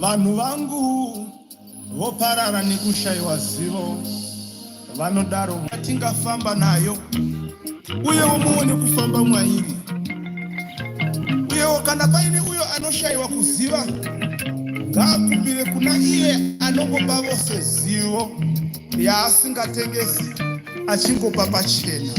Vanhu vangu voparara nekushayiwa zivo, vanodaro vatingafamba nayo uyewo muone kufamba mwairi. Uyewo kana paine uyo anoshayiwa kuziva, ngaakumbire kuna iye anongopa vose zivo yaasingatengesi, achingopa pachena.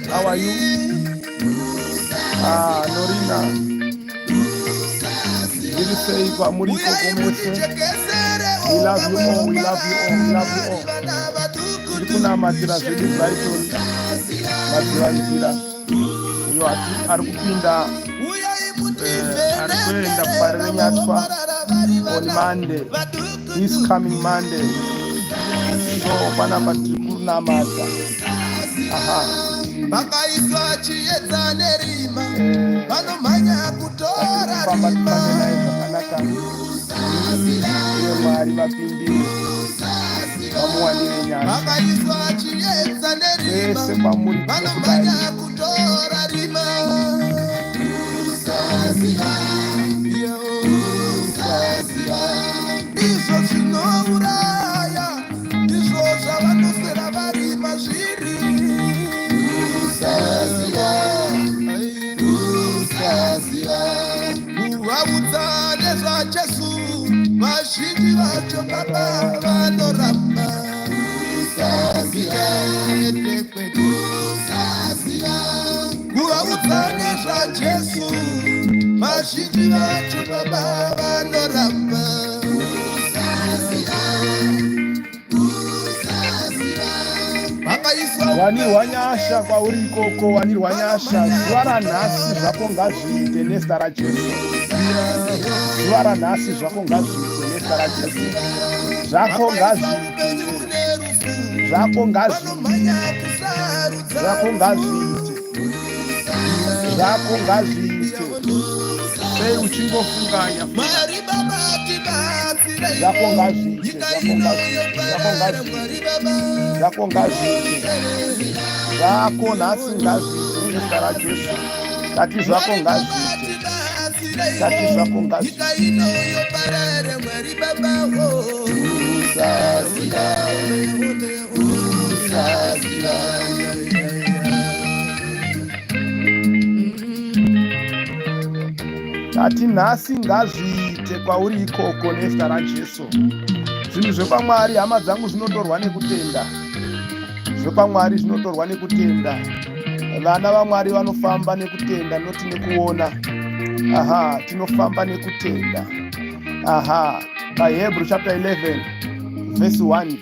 How are you? Norina. Did you say we love you all, we love you all, we love you all. Kuna matira zidi Brighton, matira nzira. Yo arikupinda arikwenda kuparire nyatwa on Monday, this coming Monday. So panapa tirikunamata. Vakaiswa chiedza nerima, vanomhanya kutora rima. Uye Mwari vapindire, vamuwanire nyasha. Vakaiswa chiedza nerima, vanomhanya kutora rima. Izvo zvinouraya, ndizvo zvavanosera varima zviri. Kuvaudza nezvaJesu, vazhinji vacho baba vanoramba. Kuvaudza nezvaJesu, vazhinji vacho baba vanoramba. Wanirwa nyasha kwauri ikoko, wanirwa nyasha. Zuva ranhasi zvako ngazviite nezita raJesu. Zuva ranhasi zvako ngazviite nezita raJesu. Zvako ngazviite, zvako ngazviite, zvako ngazviite, zvako ngazviite. Sei uchingofunganya zvako ngazviite, zvako ngazviite, zvako ngazviite, zvako ngazviite, zvako nhasi ngazviite nezita raJesu. Tati zvako ngazviite, tati zvako ngazviite. Tati nhasi ngazviite kwauri ikoko nezita raJesu. Zvinhu zvepaMwari hama dzangu zvinotorwa nekutenda. ZvepaMwari zvinotorwa nekutenda. Vana vaMwari vanofamba nekutenda, noti nekuona. Tinofamba nekutenda. PaHebrew chapter 11 verse 1.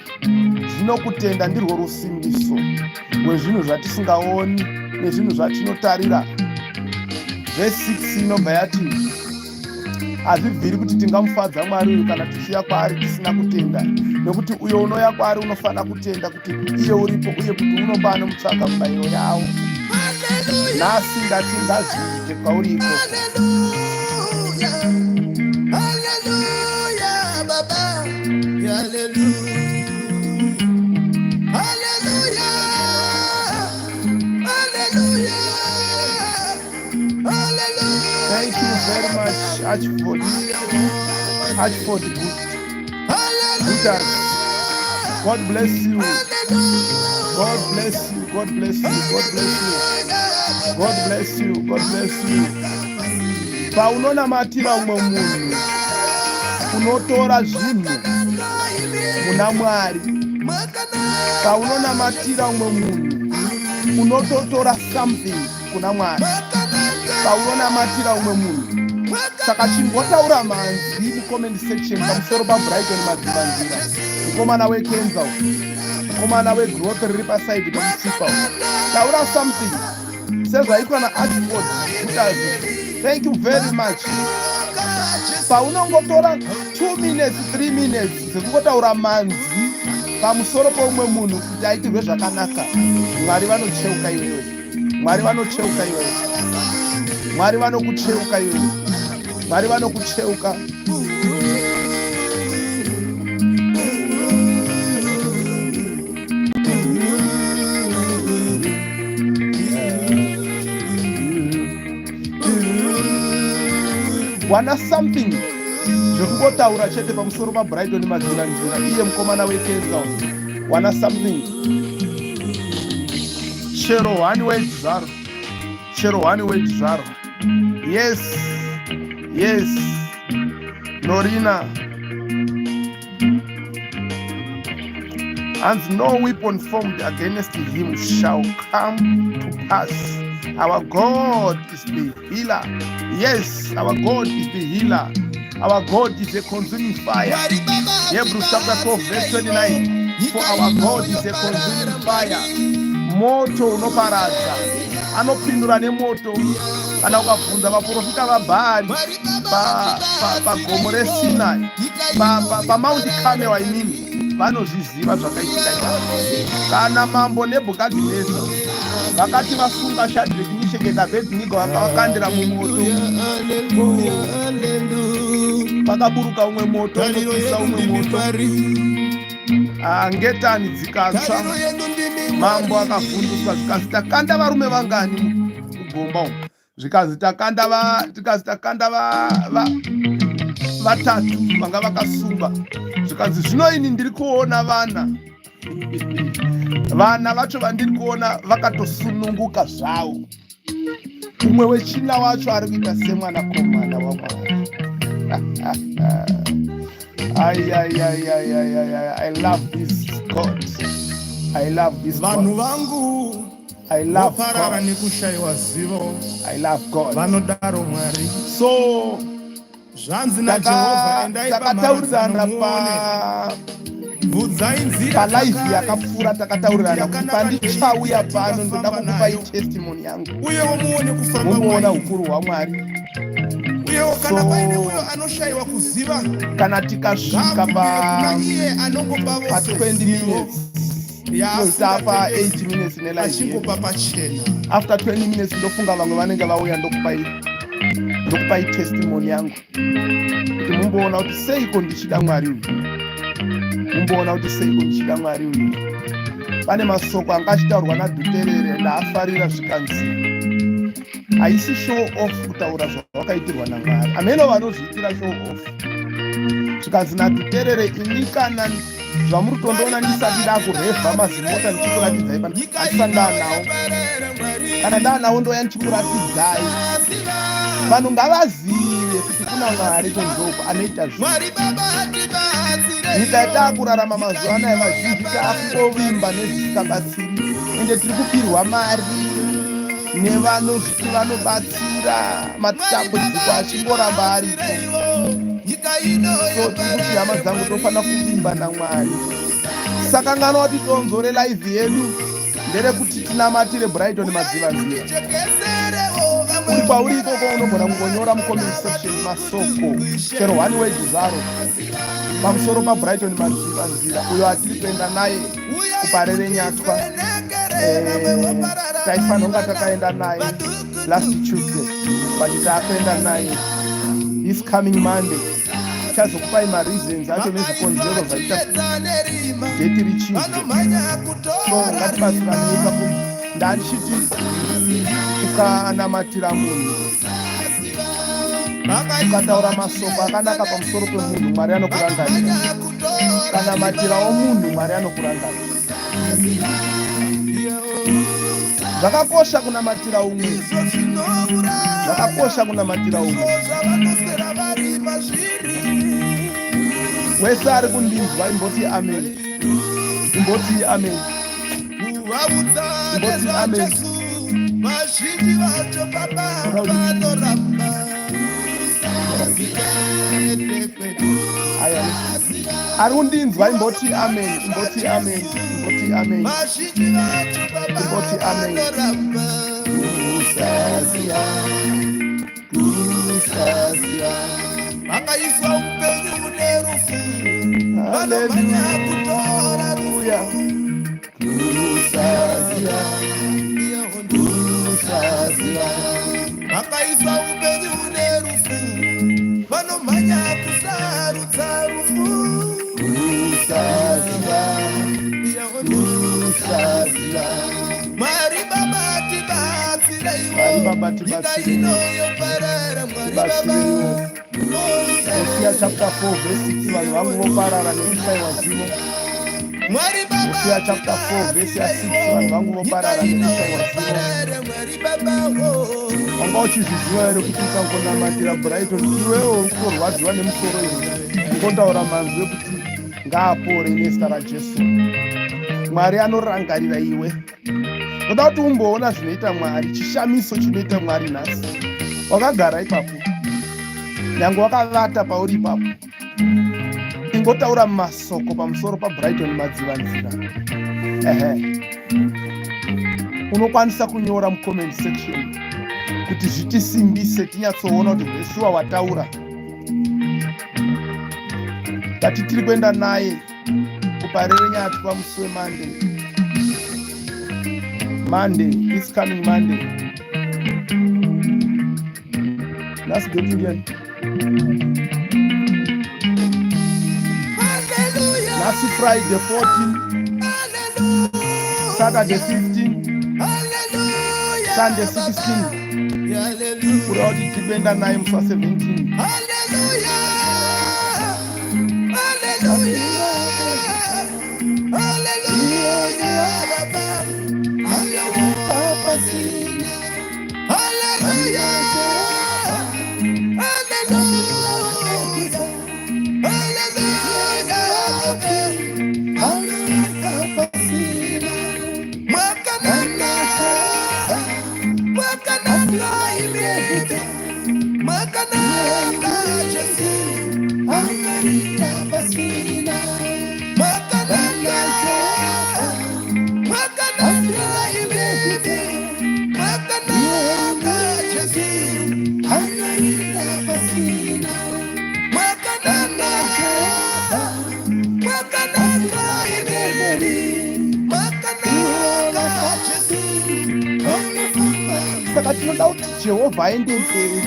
Zvino kutenda ndirwo rusimbiso rwezvinhu zvatisingaoni nezvinhu zvatinotarira. Verse 6 inobva yati hazvibviri kuti tingamufadza Mwari uyu kana tichiya kwaari tisina kutenda, nekuti uyo unouya kwaari unofanira kutenda kuti iye uripo uye kuti unopa nomutsvaka mubayiro yawo. Nhasi ngatingazviite kwauri ikoko. Hallelujah, Baba. Hallelujah. Thank you very much, Ashford. Ashford, good. God bless you. God bless you. God bless you. God bless you. God bless you. God bless you. Paunonamatira umwe munhu unotora zvinhu muna Mwari. Paunonamatira umwe munhu unototora something kuna Mwari. Paunonamatira umwe munhu. Saka chingotaura manzi mucomment section pamusoro paBrighton Madzivanzira, mukomana weKenza, mukomana weGrowth riri pasaidi pamusipa. Taura something sezvaitwa naAxford Utazi. Thank you very much. Paunongotora 2 minutes 3 minutes zekungotaura manzi pamusoro poumwe munhu kuti aitirwe zvakanaka, Mwari vanocheuka iwewe. Mwari vanocheuka iwewe. Mwari vanokucheuka iwewe. Mwari vanokucheuka. Wana something zvekungotaura chete pamusoro paBrighton Madzivanzira, iye mukomana weKenza. Wana something. Chero 1 word zvaro. Chero 1 word zvaro. Yes. Yes. Norina. And no weapon formed against him shall come to pass. Our God is the healer. Yes, our God is the healer. Our God is a consuming fire. Hebrews chapter 12 verse 29. For our God is a consuming fire. Moto unoparadza. Anopindura nemoto. Kana ukabvunza vaprofita vaBhaari pagomo reSinai, paMount Carmel, vanozviziva zvakaitika. Kana mambo Nebhukadhineza vakati vasunga Shadhreki, Mesheki naAbhedhinego vakavakandira mumoto, vakaburuka umwe moto, vanopisa umwe moto, ngetani dzikatsva. Mambo akavhunduswa zvikazi takanda varume vangani mugomba umu? Zvikazi takanda vatatu vanga vakasunga. Zvikazi zvino ini ndiri kuona vana vacho vandiri kuona vakatosununguka zvavo. Umwe wechina wacho ari kuita semwanakomana waMwari. I love this God. I love this God. I love God. I love God. So takataurirana palive yakapfuura, takataurirana kuti pandichauya pano ndoda kukupai testimony yangu mumoona ukuru hwaMwari. Kana tikasvika pa 20 minutes pa 8 minutes nelive, after 20 minutes ndofunga vamwe vanenge vauya ndokupai testimony yangu kuti mumboona kuti seiko ndichida Mwari uyu. Mumboona kuti seiko ndichida Mwari uyu. Pane masoko anga achitaurwa naDhuterere ndaafarira zvikanzi haisi show off kutaura zvawakaitirwa naMwari. Ameno vanozviitira show off. Zvikanzi naDhuterere, ini kana zvamuri kutondoona ndisati ndakurevha mazimota ndichikuratidzai handisati ndaanawo. Kana ndaanawo ndoya ndichikuratidzai. Vanhu ngavazive kuti kuna Mwari kwenzoko anoita zvinhu. Nyika yataakurarama mazuva anaya vazhinji taakungovimba nezvisingabatsiri, ende tiri kupirwa mari nevanozviti vanobatsira, matambudziko achingoramba aripo. So tiri kuti hama dzangu tofanira kuvimba naMwari. Saka ngano kuti tonzore live yedu nderekuti tinamatire Brighton Madzivanzira. Uri pauri ikoko unogona kungonyora mucomment section masoko chero 1 word zvaro pamusoro paBrighton Madzivanzira, uyo atiri kuenda naye kuparere Nyatwa. Taifanira kunga takaenda naye last Tuesday, but taakuenda naye this coming Monday. Chazokupai mareasons acho nezvikonzero zvaita date richizwe. So ngatibatsirane ipapo. Ndandichiti ukanamatira munhu ukataura masoko akanaka pamusoro pemunhu, Mwari anokurangarira. Kana matira omunhu, Mwari anokurangarira. Zvakakosha kunamatira umwe, zvakakosha kunamatira umwe. Wese ari kundinzwa imboti amen, imboti amen, imboti amen. Ari kundinzwa imboti amen, imboti amen, imboti amen, imboti amen. Kusaziya, kusaziya. Akaiswa upenyu unerufu, haleluya. Kusaziya, kusaziya. Akaiswa upenyu unerufu, vanomhanya kusarudza rufu. Kusaziya, kusaziya. Mwari Baba tibatsirei, nyika ino yoparara. Mwari Baba. Hosea chapter 4 verse 6, vanhu vangu voparara nekushayiwa zivo. Hosea chapter 4 verse 6, vanhu vangu voparara nekushayiwa zivo. Wanga uchizviziva here kuti ukangonamatira Brighton iwewo uri kurwadziwa nemusoro here, ungotaura manzwi ekuti ngaapore nezita raJesu. Mwari anorangarira iwe. Ndoda kuti umboona zvinoita Mwari, chishamiso chinoita Mwari nhasi. Wakagara ipapo, nyange wakavata pauri ipapo, ingotaura masoko pamusoro paBrighton Madzivanzira. Unokwanisa kunyora mucomment section kuti zvitisimbise tinyatsoona kuti Jesuwa wataura. Tati tiri kuenda naye kuparere nyati pamusi weMonday. Monday, this coming Monday. Let's get again. Hallelujah. Last Friday 14. Hallelujah. Saturday 15. Hallelujah. Sunday 16. Hallelujah. Kuri audi tibenda naye musa 17. Hallelujah. Hallelujah. Saka tinoda kuti Jehovha aende mberi.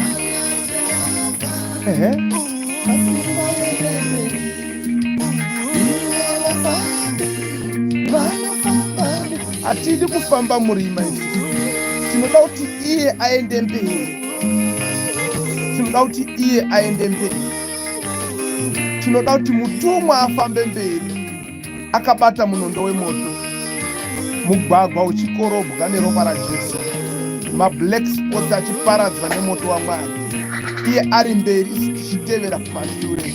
Hatidi kufamba murima isi, tinoda kuti iye aende mberi. Tinoda kuti iye aende mberi. Tinoda kuti mutumwa afambe mberi akabata munondo wemoto, mugwagwa uchikorobwa neropa raJesu, mablack spots achiparadzwa nemoto waMwari. Iye ari mberi, isi tichitevera kumashure.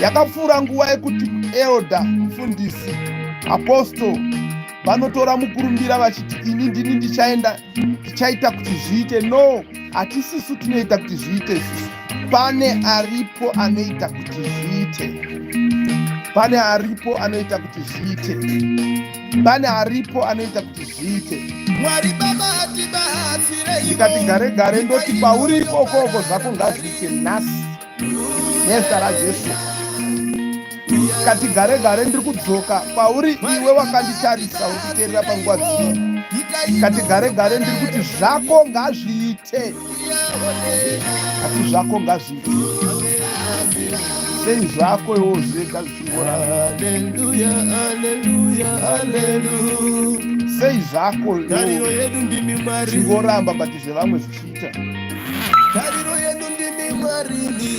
Yakapfuura nguva yekuti elder, mufundisi, apostle vanotora mukurumbira vachiti ini ndini ndichaita kuti zviite. No, hatisisu tinoita kuti zviite isusu. Pane aripo anoita kuti zviite. Pane aripo anoita kuti zviite. Pane aripo anoita kuti zviite. Mwari Baba tibatsirei. Ndikati gare gare ndoti pauri ikoko zvako ngazviite nhasi nezita raJesu. Kati gare gare ndiri kudzoka pauri iwe wakanditarisa uchiteerera panguva dzino. Kati gare gare ndiri kuti zvako ngazviite. Kati zvako ngazviite. Sei zvako iwo zvega zvichingora. Haleluya, haleluya, haleluya. Sei zvako iwo zvingoramba bati zvevamwe zvichiita. tariro yenu ndimi Mwarini,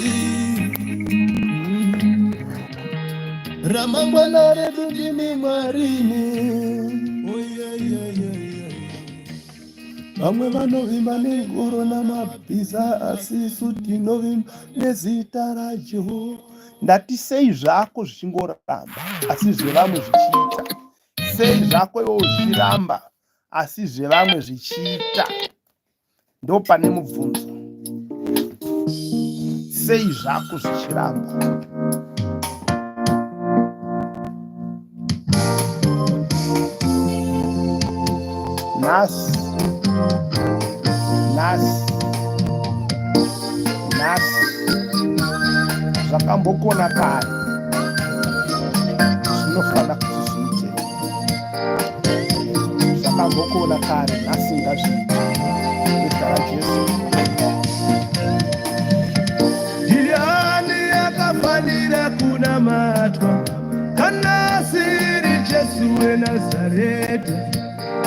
ramangwana redu ndimi Mwarini. Vamwe vanovimba negoro namabhiza, asi isu tinovimba nezita raJehovha. Ndatisei zvako zvichingoramba asi zvevamwe zvichiita, sei zvako iwo zvichiramba asi zvevamwe zvichiita. Ndo pane mubvunzo, sei zvako zvichiramba. Nhasi zvakambokona kare, zvinofana kuti zviite. Zvakambokona kare, nhasi ngazviite. Nezita raJesu. Ndiani akafanira kunamatwa kana siri Jesu weNazareti?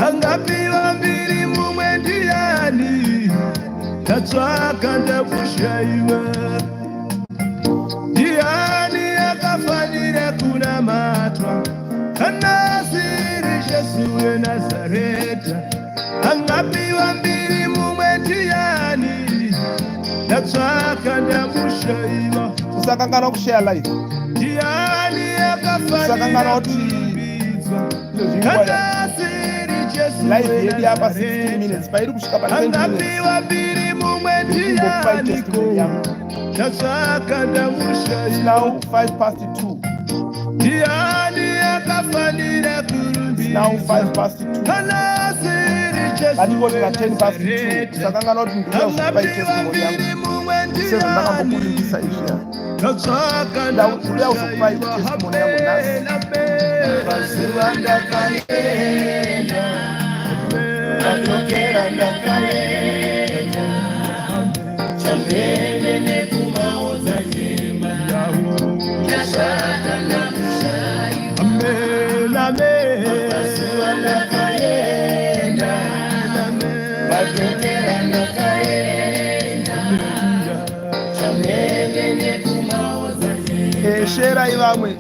Angapiwa mbiri mumwe ndiani? Ndatsvaka ndakushaiwa. Ndiani akafanira kunamatwa kana siri Jesu weNazareti? Angapiwa mbiri mumwe ndiani? Ndatsvaka ndakushaiwa. Usakangana kushare live. Ndiani akafanira kunamatwa kana siri Jesu live yedu hapa 16 minutes pairi kusvika pa 20 minutes. Angapiwa mbiri mumwe ndiani? Ndatsvaka ndakushaiwa. It's now 2:05. Ndiani akafanira kurumbidza? It's now 2:05. Kana siri Jesu weNazareti? 10:02. Sakangana kuti ndinozipa testimony yangu. Sezvo ndakambokulimbisa izvi. Ndatsvaka ndakushaiwa. Testimony yangu nhasi. Pazuva ndakaenda, ndakokera ndakaenda, chambere nekumaodza nyema, ndashaka ndakushaiwa. Amen, amen. Pazuva ndakaenda, ndakokera ndakaenda, chambere nekumaodza nyema. Sherai vamwe.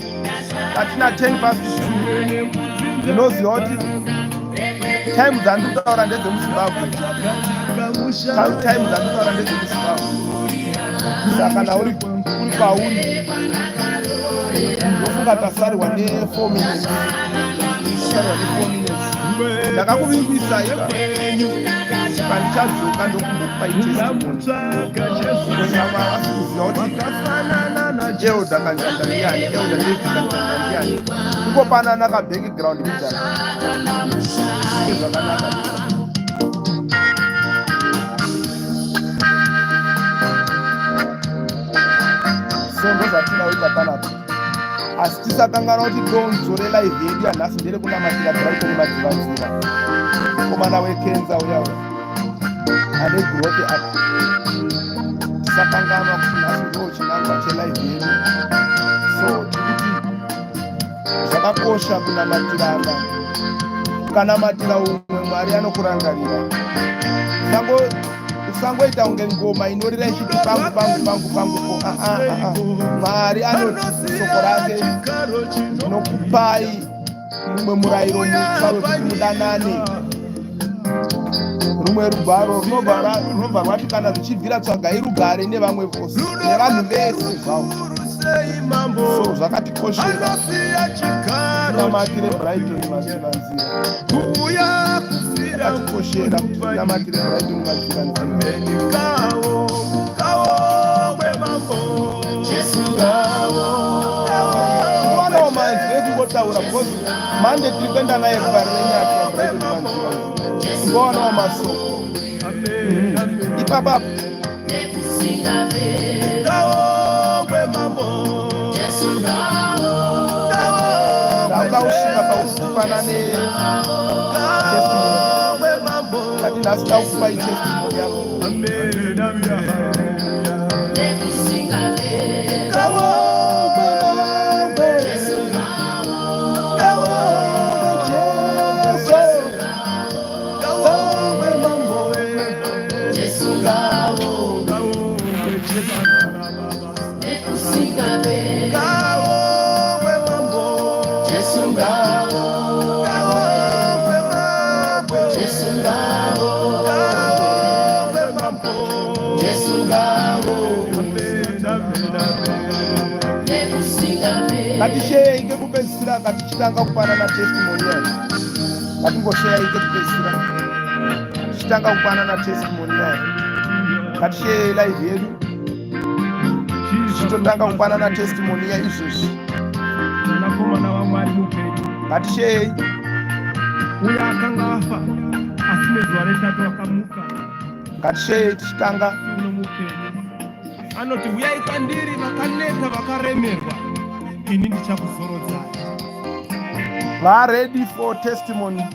Atina 10:02. Ndinoziva kuti time dzandinotaura ndedzemuZimbabwe, time dzandinotaura ndedzemuZimbabwe. Saka na uri pauri ndofunga tasarirwa ne4 minutes. Ndakakuvimbisa yekwenyu pandichadzoka ndokumbokupa testimony. Ndozama asikuziva kuti Eudha kanjanda ndiani, Eudha David kanjanda ndiani. Kungopanana ka background mujana. Zvakanaka. So ndozvatinoita panapa. Asi tisakangana kuti donzore live yedu yanhasi ndere kunamatira Brighton madzivanzira. Komana wekenza uyawo ane growth up. Tisakangana kuti nhasi ndo chinangwa chelive yedu. So tikuti zvakakosha kunamatirana. Ukanamatira umwe Mwari anokurangarira. Usangoita unge ngoma inorira ichiti pangu. Mwari anoti soko rake rinokupai rumwe murayiro mutsva wekuti mudanane. Rumwe rugwaro runobva rwati kana zvichibvira tsvagai rugare nevamwe vose, nevanhu vese zvavo. So zvakatikoshera namatire Brighton madzivanzira. Zvakatikoshera namatire Brighton madzivanzira. Mwana wamanzi vekungotaura because Monday tiri kuenda naye kuvarenyati Brighton madzivanzira. Mwana wamasoko ipapa ndakaushinga paukufanane kati nhasi ndakupai testimony yako. Ngatisheike kupedzisira katichitanga kupanana testimony yayo. Ngatingosheike kupedzisira tichitanga kupanana testimony yayo. Ngatisheye live yedu tichitotanga kupanana testimony yayo izvozvi. Ngatisheye uyo akanga afa asi nezuva retatu akamuka. Ngatisheye tichitanga uno mupenyu anoti uyai kwandiri vakaneta vakaremerwa ini ndichakuzorodzai. Ready for testimony.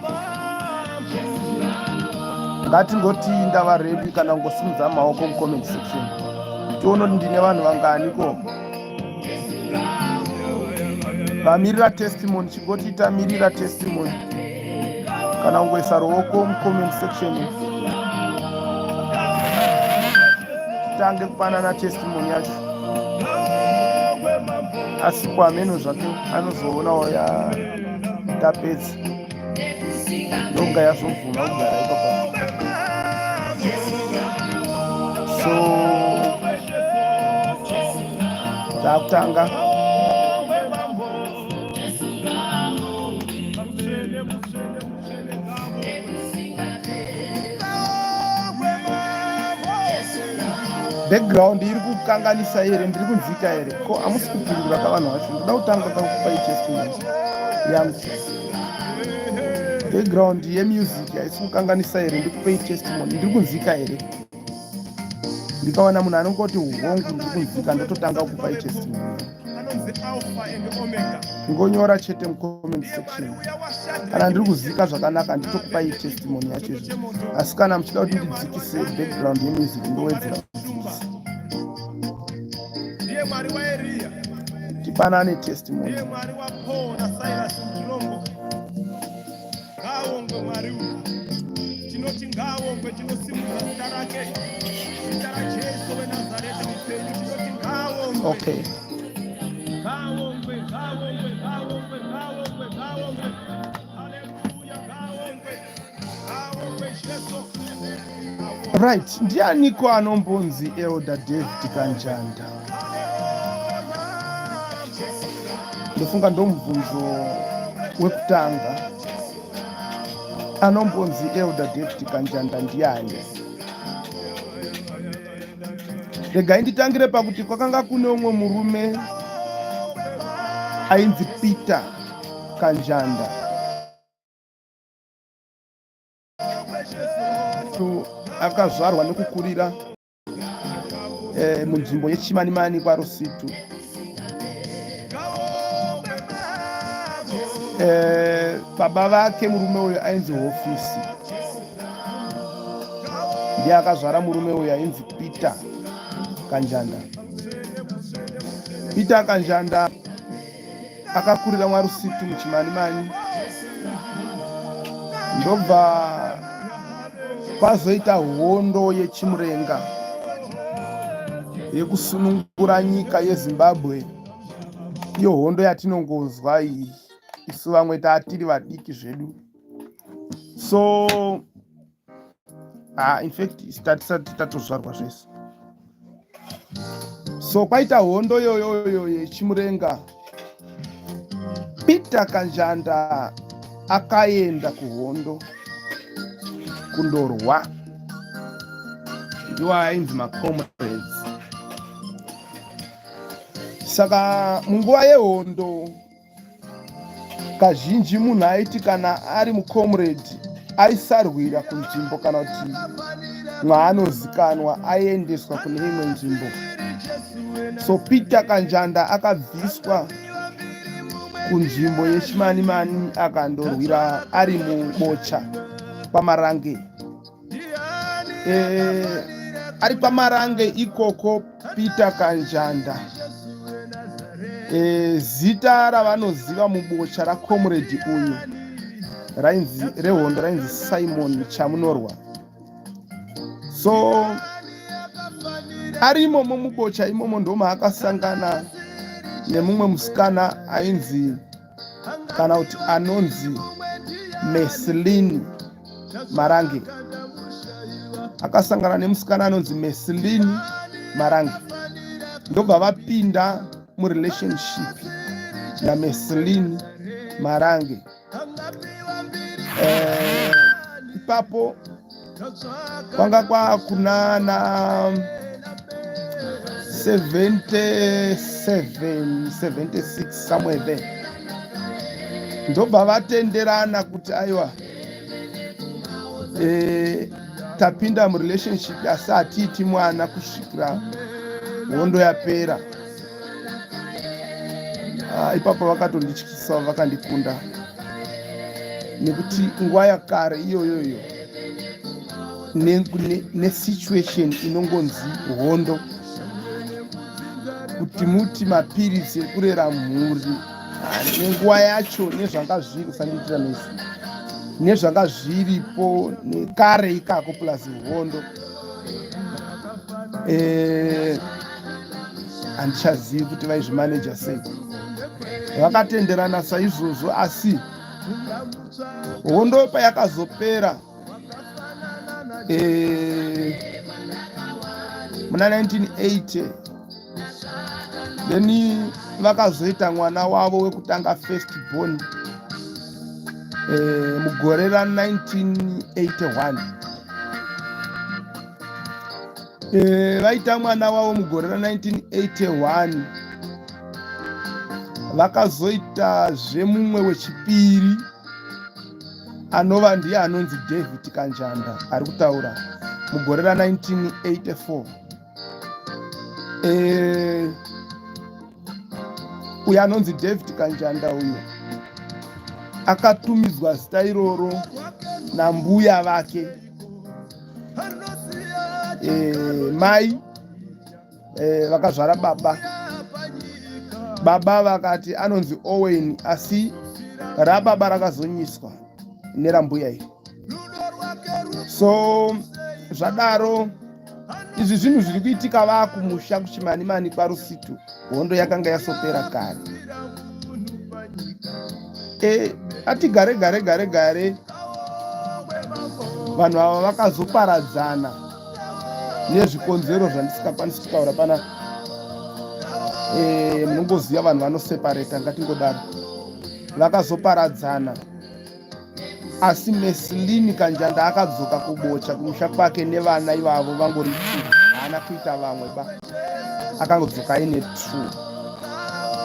Ngatingoti ndava ready kana kungosimudza maoko mucomment section tione kuti ndine vanhu vanganiko vamirira testimony. Chingoti tamirira testimony kana kungoisa ruoko mucomment section titange kupanana testimony yacho. Asi kwameno zvake anozoonawo tapedza ndonga yazobvuma kugara ipapo. So takutanga background iri kukanganisa here, ndiri kunzika here ko hamusi kupindura kavanhu vacho. Ndoda kutanga kakupai testimony yangu. Background yemusic haisi kukanganisa here, ndiri kupai testimony. Ndiri kunzika here, ndikaona munhu anongoti hongu ndiri kunzika ndototanga kupai testimony. Ngonyora chete mucomment section kana ndiri kuzika zvakanaka nditokupai testimony yacho izvo. Asi kana muchida kuti ndidzikise background yemusic ndowedzera tipanane testimony. Okay. Right, ndianiko anombonzi Elder David Kanjanda? Ndofunga ndomubvunzo wekutanga. Anombonzi Elder David Kanjanda ndiani? Regai nditangire pakuti kwakanga kune umwe murume ainzi Peter Kanjanda. Akazvarwa nekukurira munzvimbo yeChimanimani kwaRusitu. Baba vake murume uyu ainzi Hofisi, ndiye akazvara murume uyu ainzi Peter Kanjanda. Peter Kanjanda akakurira mwaRusitu muChimanimani, ndobva kwazoita hondo yechimurenga yekusunungura nyika yeZimbabwe. Iyo hondo yatinongozwa iyi isu vamwe tatiri vadiki zvedu. So in fact tatisati tatozvarwa zvese. So kwaita hondo yoyoyo yechimurenga. Peter Kanjanda akaenda kuhondo kundorwa, ndiwo ainzi macomrades. Saka munguva yehondo kazhinji munhu aiti kana ari mucomrade aisarwira kunzvimbo kana kuti mwaanozikanwa aiendeswa kune imwe nzvimbo. So Peter Kanjanda akabviswa kunzvimbo yeChimanimani akandorwira ari mubocha paMarange. Ari paMarange ikoko Peter Kanjanda, zita ravanoziva mubocha racomrade uyu rehondo rainzi Simon Chamunorwa. So ari imomo mubocha imomo ndoma akasangana nemumwe musikana ainzi kana kuti anonzi Meslin Marange. Akasangana nemusikana anonzi Meslin Marange, ndobva vapinda murelationship naMeselini Marange. Ipapo kwanga kuna na 76 somewhere there. Ndobva vatenderana kuti aiwa tapinda murelationship asi hatiiti mwana kusvikira hondo yapera. Ipapo vakatondityisawo vakandikunda nekuti nguva yakare iyoyoyo nesituation inongonzi hondo, kuti muti mapirisi ekurera mhuri nenguva yacho nezvanga zviri kusandiitira nesi nezvanga zviripo nekare ikako plus hondo, handichazivi kuti vaizvimaneja sei. Vakatenderana saizvozvo, asi hondo payakazopera muna 1980 then vakazoita mwana wavo wekutanga first born mugore ra1981. Vaita mwana wavo mugore ra1981 vakazoita zvemumwe wechipiri anova ndiye anonzi David Kanjanda ari kutaura mugore ra1984. Uyo anonzi David Kanjanda uyu akatumidzwa zita iroro nambuya vake. Mai vakazvara baba vakati anonzi Owen, asi rababa rakazonyiswa nerambuya iyi. So zvadaro izvi zvinhu zviri kuitika vakumusha kuchimanimani kwaRusitu, hondo yakanga yasopera kare. Ati gare vanhu ava vakazoparadzana nezvikonzero zvandisingakwanisi kutaura pana. Munongoziva vanhu vanoseparata, ngatingodaro. Vakazoparadzana, asi Meselini Kanjanda akadzoka kubocha kumusha kwake nevana ivavo vangori 2, haana kuita vamwe ba, akangodzoka aine 2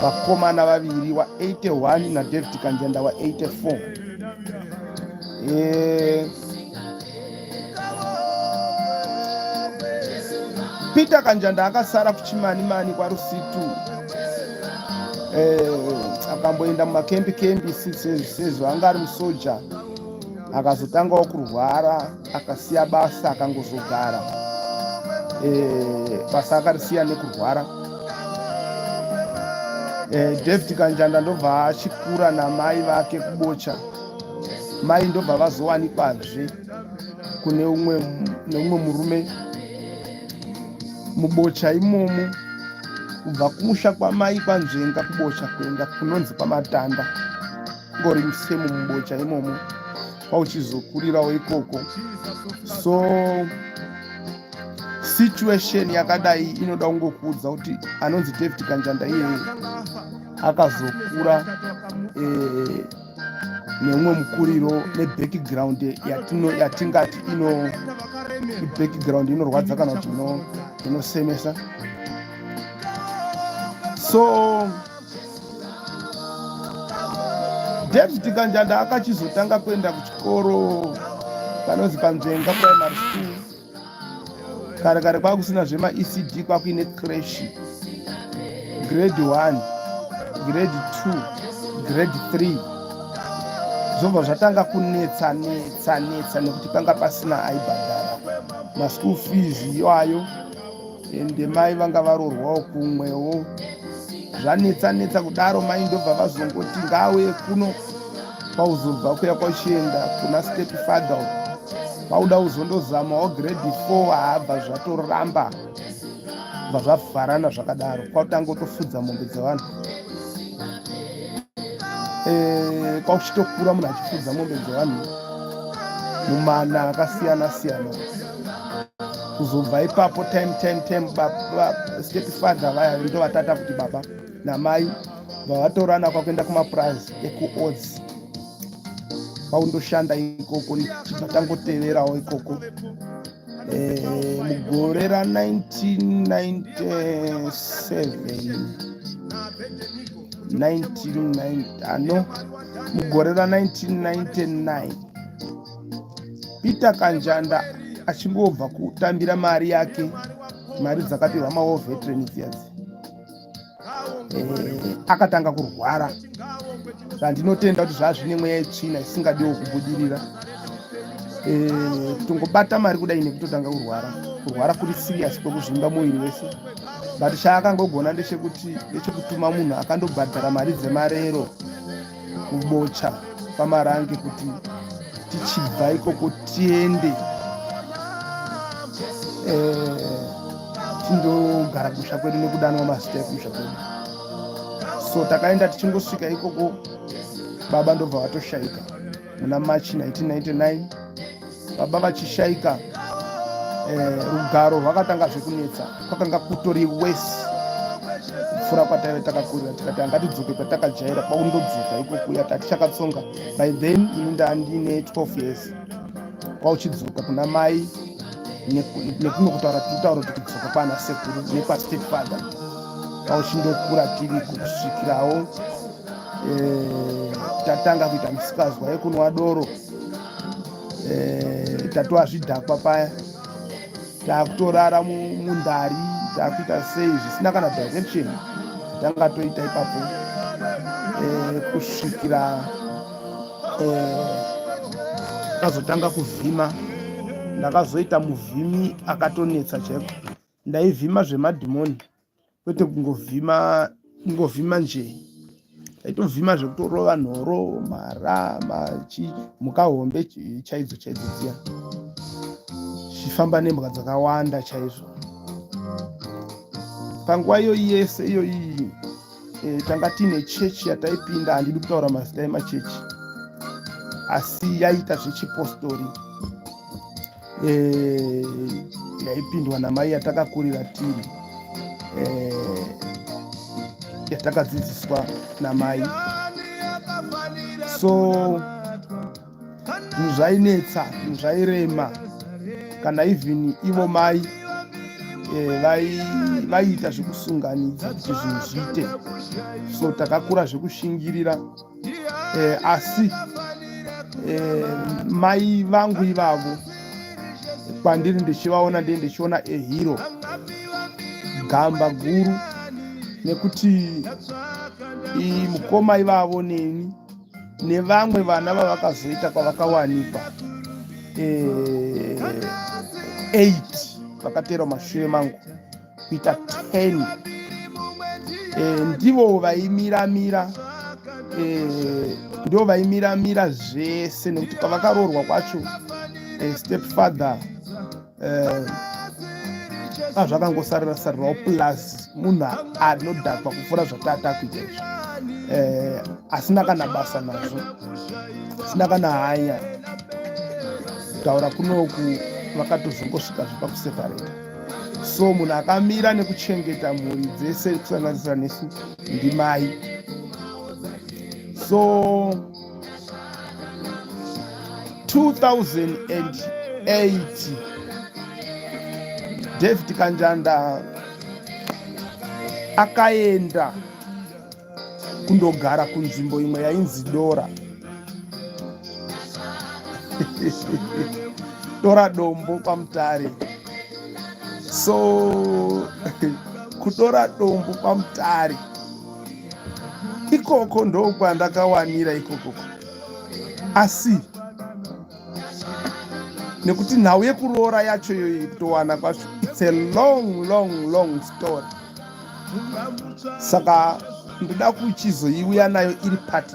vakomana vaviri, wa81 naDavid Kanjanda wa84. Peter Kanjanda akasara kuchimanimani kwaRusitu, akamboenda mumakembi sezvo anga ari musoja, akazotangawo kurwara, akasiya basa akangozogara. Basa akarisiya nekurwara. David Kanjanda ndobva achikura namai vake kubocha. Mai ndobva vazowanikwazve kune umwe murume mubocha imomo, kubva kumusha kwamai kwanzvenga kubocha kuenda kunonzi kwaMatanda, ngori musemu mubocha imomo kwauchizokurirawo ikoko. So situation yakadai inoda kungokuudza kuti anonzi David Kanjanda iyeye akazokura neumwe mukuriro nebackground yatingati ino background inorwadza kana kuti inosemesa. So David Kanjanda akachizotanga kuenda kuchikoro kanonzi Panzvenga primary school. Kare kwakusina zvemaECD, kwakuine crash, grade 1, grade 2, grade 3. Zvobva zvatanga kunetsa nekuti panga pasina aibhadhara maschool fees iwayo, ende mai vanga varorwawo kumwewo. Zvanetsa kudaro, mai ndobva vazongoti ngawe kuno pauzobva kuya kwachienda kuna step father, pauda uzondozamawo grade 4, haabva zvatoramba, bva zvavharana zvakadaro, kwautanga utofudza mombe dzevanhu. Kwauchitokura munhu achifudza mombe dzevanhu mumana akasiyana siyana. Kuzobva ipapo time baba step father vaya ndo vatata kuti baba namai vatorana kwakuenda kumapurazi ekuodzi kwaundoshanda ikoko, tichibva tangoteverawo ikoko. Mugore mugore ra1999 Peter Kanjanda achingobva kutambira mari yake, mari dzakapiwa mawo veterans years, akatanga kurwara. Ndinotenda kuti zvazvine mweya yetsvina isingadiwo kubudirira. Kutongobata mari kudai nekutotanga kurwara kuri serious kwekuzvimba muviri wese. But chaakangogona ndechekutuma munhu akandobhadhara mari dzemarero kubocha pamarangi kuti tichibva ikoko tiende tindogara kusha kwedu nekudanwa mazita ekusha kwedu. So takaenda tichingosvika ikoko, baba ndobva vatoshaika muna March 1999. Baba vachishaika, rugaro rwakatanga zvekunetsa, kwakanga kutori wesi kupfuura kwataive takakurira. Tikati hangatidzoke kwatakajaira, kwaundodzoka ikoko yati hatichakatsonga. By then ini ndandine 12 years. Kwauchidzoka kuna mai nekumwe kutaura titauro tikidzoka kwana sekuru nekwastep father, kwauchindokura tiri kusvikirawo tatanga kuita musikazwa yekunwa doro. Tatova zvidhakwa paya, takutorara mundari, takuita sei zvisina kana direction. Tanga toita ipapo kusvikira takazotanga kuvhima. Ndakazoita muvhimi akatonetsa chaiko. Ndaivhima zvemadhimoni, kwete kungovhima nje. Aitovhima zvekutorova nhoro, mara, mukahombe chaidzo dziya, chifamba nembwa dzakawanda chaizvo. Panguva yese iyoyi tanga tine chechi yataipinda, handidi kutaura mazita emachechi, asi yaita zvechipostori. Yaipindwa namai yatakakurira tiri, yatakadzidziswa namai. So zvainetsa, zvairema, kana even ivo mai vaiita zvekusunganidza kuti zvinhu zviite. So takakura zvekushingirira, asi mai vangu ivavo kwandiri ndichivaona ndichiona ehero, gamba guru, nekuti mukoma ivavo neni nevamwe vana vavakazoita kwavakawanikwa 8 vakatera mashure mangu kuita 10, ndivo vaimiramira, ndo vaimiramira zvese, nekuti kwavakarorwa kwacho step father zvakangosarirawo plus munhu anodhakwa kupfuura zvatata kuita izvo, asina kana basa nazvo, asina kana hanya. Kutaura kunoku vakatozongosvika zvepakuseparata. So munhu akamira nekuchengeta mhuri dzese kusanganisira nesu ndimai. So 2008 David Kanjanda akaenda kundogara kunzvimbo imwe yainzi Dora. Dora dombo pamutare. So kudora dombo pamutare ikoko ndo kwandakawanira ikoko, asi nekuti nhau yekuroora yacho iyoyi kutowana kwacho it's a long story. Saka ndoda kuchizoiuya nayo iri part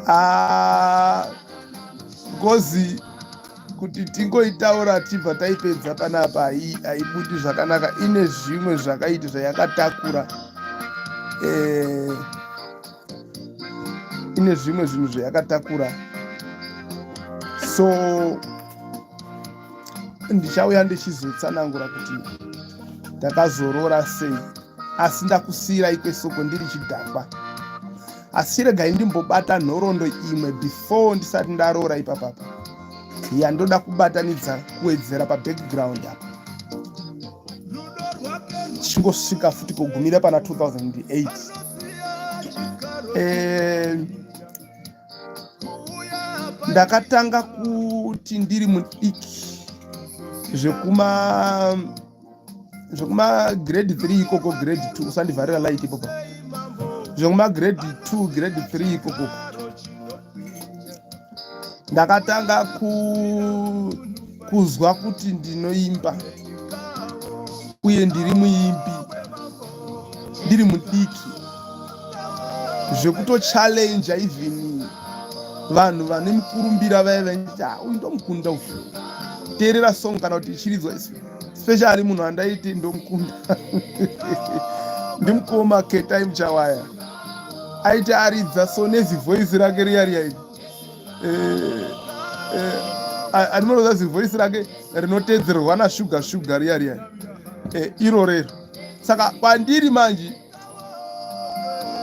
2. Gozi kuti tingoitaura tibva taipedza panapa haibudi zvakanaka, ine zvimwe zvakaiti zvayakatakura, ine zvimwe zvinhu zvayakatakura. So ndichauya ndichizotsanangura kuti ndakazorora sei, asi ndakusiyira ikwe soko ndiri chidhakwa. Asi regai ndimbobata nhoroondo imwe before ndisati ndaroora ipapapa, yandoda kubatanidza kuwedzera pabackground apa, tichingosvika futi kugumira pana 2008. Ndakatanga kuti ndiri mudiki zvekuma grade 3 ikoko, grade 2 usandivharira light ipopo, zvekuma grade 2 grade 3 ikoko ndakatanga kuzwa kuti ndinoimba uye ndiri muimbi ndiri mudiki, zvekutochallenge even vanhu vane mukurumbira vaya vaniti uyu ndomukunda uyu, teerera song kana kuti ichiridzwa especially munhu andaiti ndomukunda ndimukoma Ketime Chawaya aiti aridza so nezivoisi rake riya riya andinonoza zivoisi rake rinotedzerwa nashuga riya riya iro rero. Saka kwandiri manje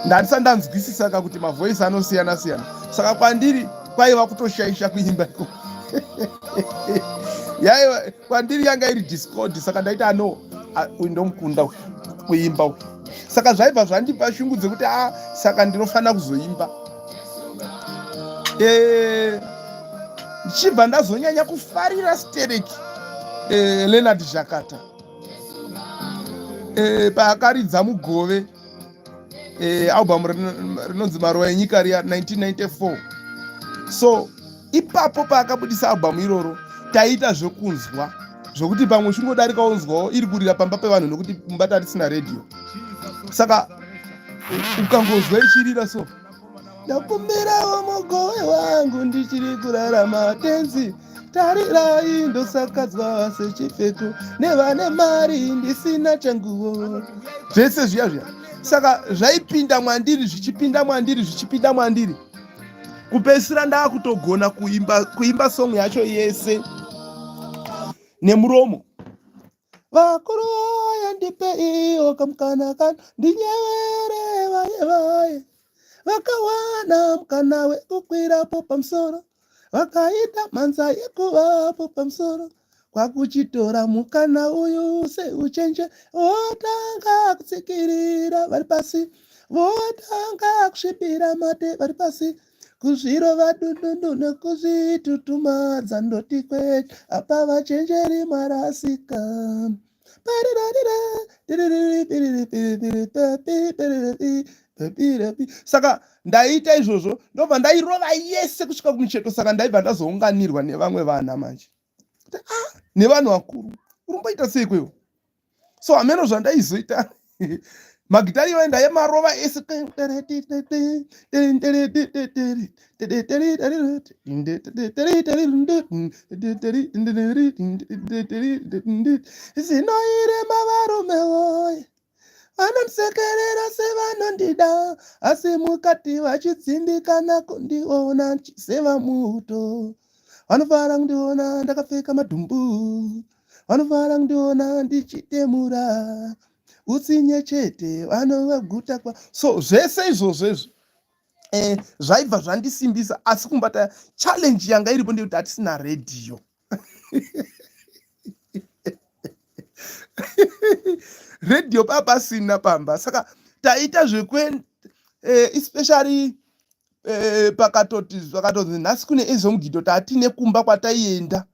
ndandisa ndanzwisisa kuti mavoisi anosiyana siyana, saka kwandiri kwaiva kutoshaisha kuimba iko yaiva kwandiri yanga iri discord, saka ndaita no uyu ndomukunda kuimba uyu, saka zvaibva zvandipa shungu dzekuti saka ndinofanira kuzoimba. Ndichibva ndazonyanya kufarira Stereki Leonard Jakata paakaridza Mugove album rinonzi Maruva enyika riya 1994. So ipapo paakabudisa album iroro taita zvekunzwa zvokuti pamwe chingodarika unzwawo iri kurira pamba pevanhu nokuti mumba tarisina radio. Saka ukangozwa ichirira so ndakumbirawo mugove wangu ndichiri kurarama tenzi, tarirai ndosakadzwa sechipfeko nevane mari ndisina changuwo, zvese zviya. Saka zvaipinda mwandiri zvichipinda mwandiri kupedzisira ndakutogona kuimba song yacho yese nemuromo. Vakuru yandipe iyo kamukana ndinyevere vaye vakawana mukana wekukwirapo pamusoro, vakaita manza yekuvapo pamusoro, kwakuchitora mukana uyu seuchenje, votanga kutsikirira vari pasi, votanga kusvipira mate vari pasi, kuzvirova dundundu nekuzvitutumadza ndoti kwete apa vachenjeri marasika. Saka ndaita izvozvo ndobva ndairova yese kusvika kumucheto. Saka ndaibva ndazounganirwa nevamwe vana manje nevanhu vakuru, urumboita sei kwewo. So hameno zvandaizoita magitari iwayo ndaimarova ese zinoirema varume woye vanondisekerera sevanondida, asi mukati vachidzimbikana kundiona chiseva muto. Vanofara kundiona ndakapfeka madhumbu, vanofara kundiona ndichitemura utsinye chete vanovaguta kwa. So zvese izvozvo zvaibva zvandisimbisa, asi kumbata challenge yanga iripo ndekuti hatisina radio radio papasina pamba. Saka taita zvekwe especially pakatozi nhasi kune ezomugidho tatine kumba kwataienda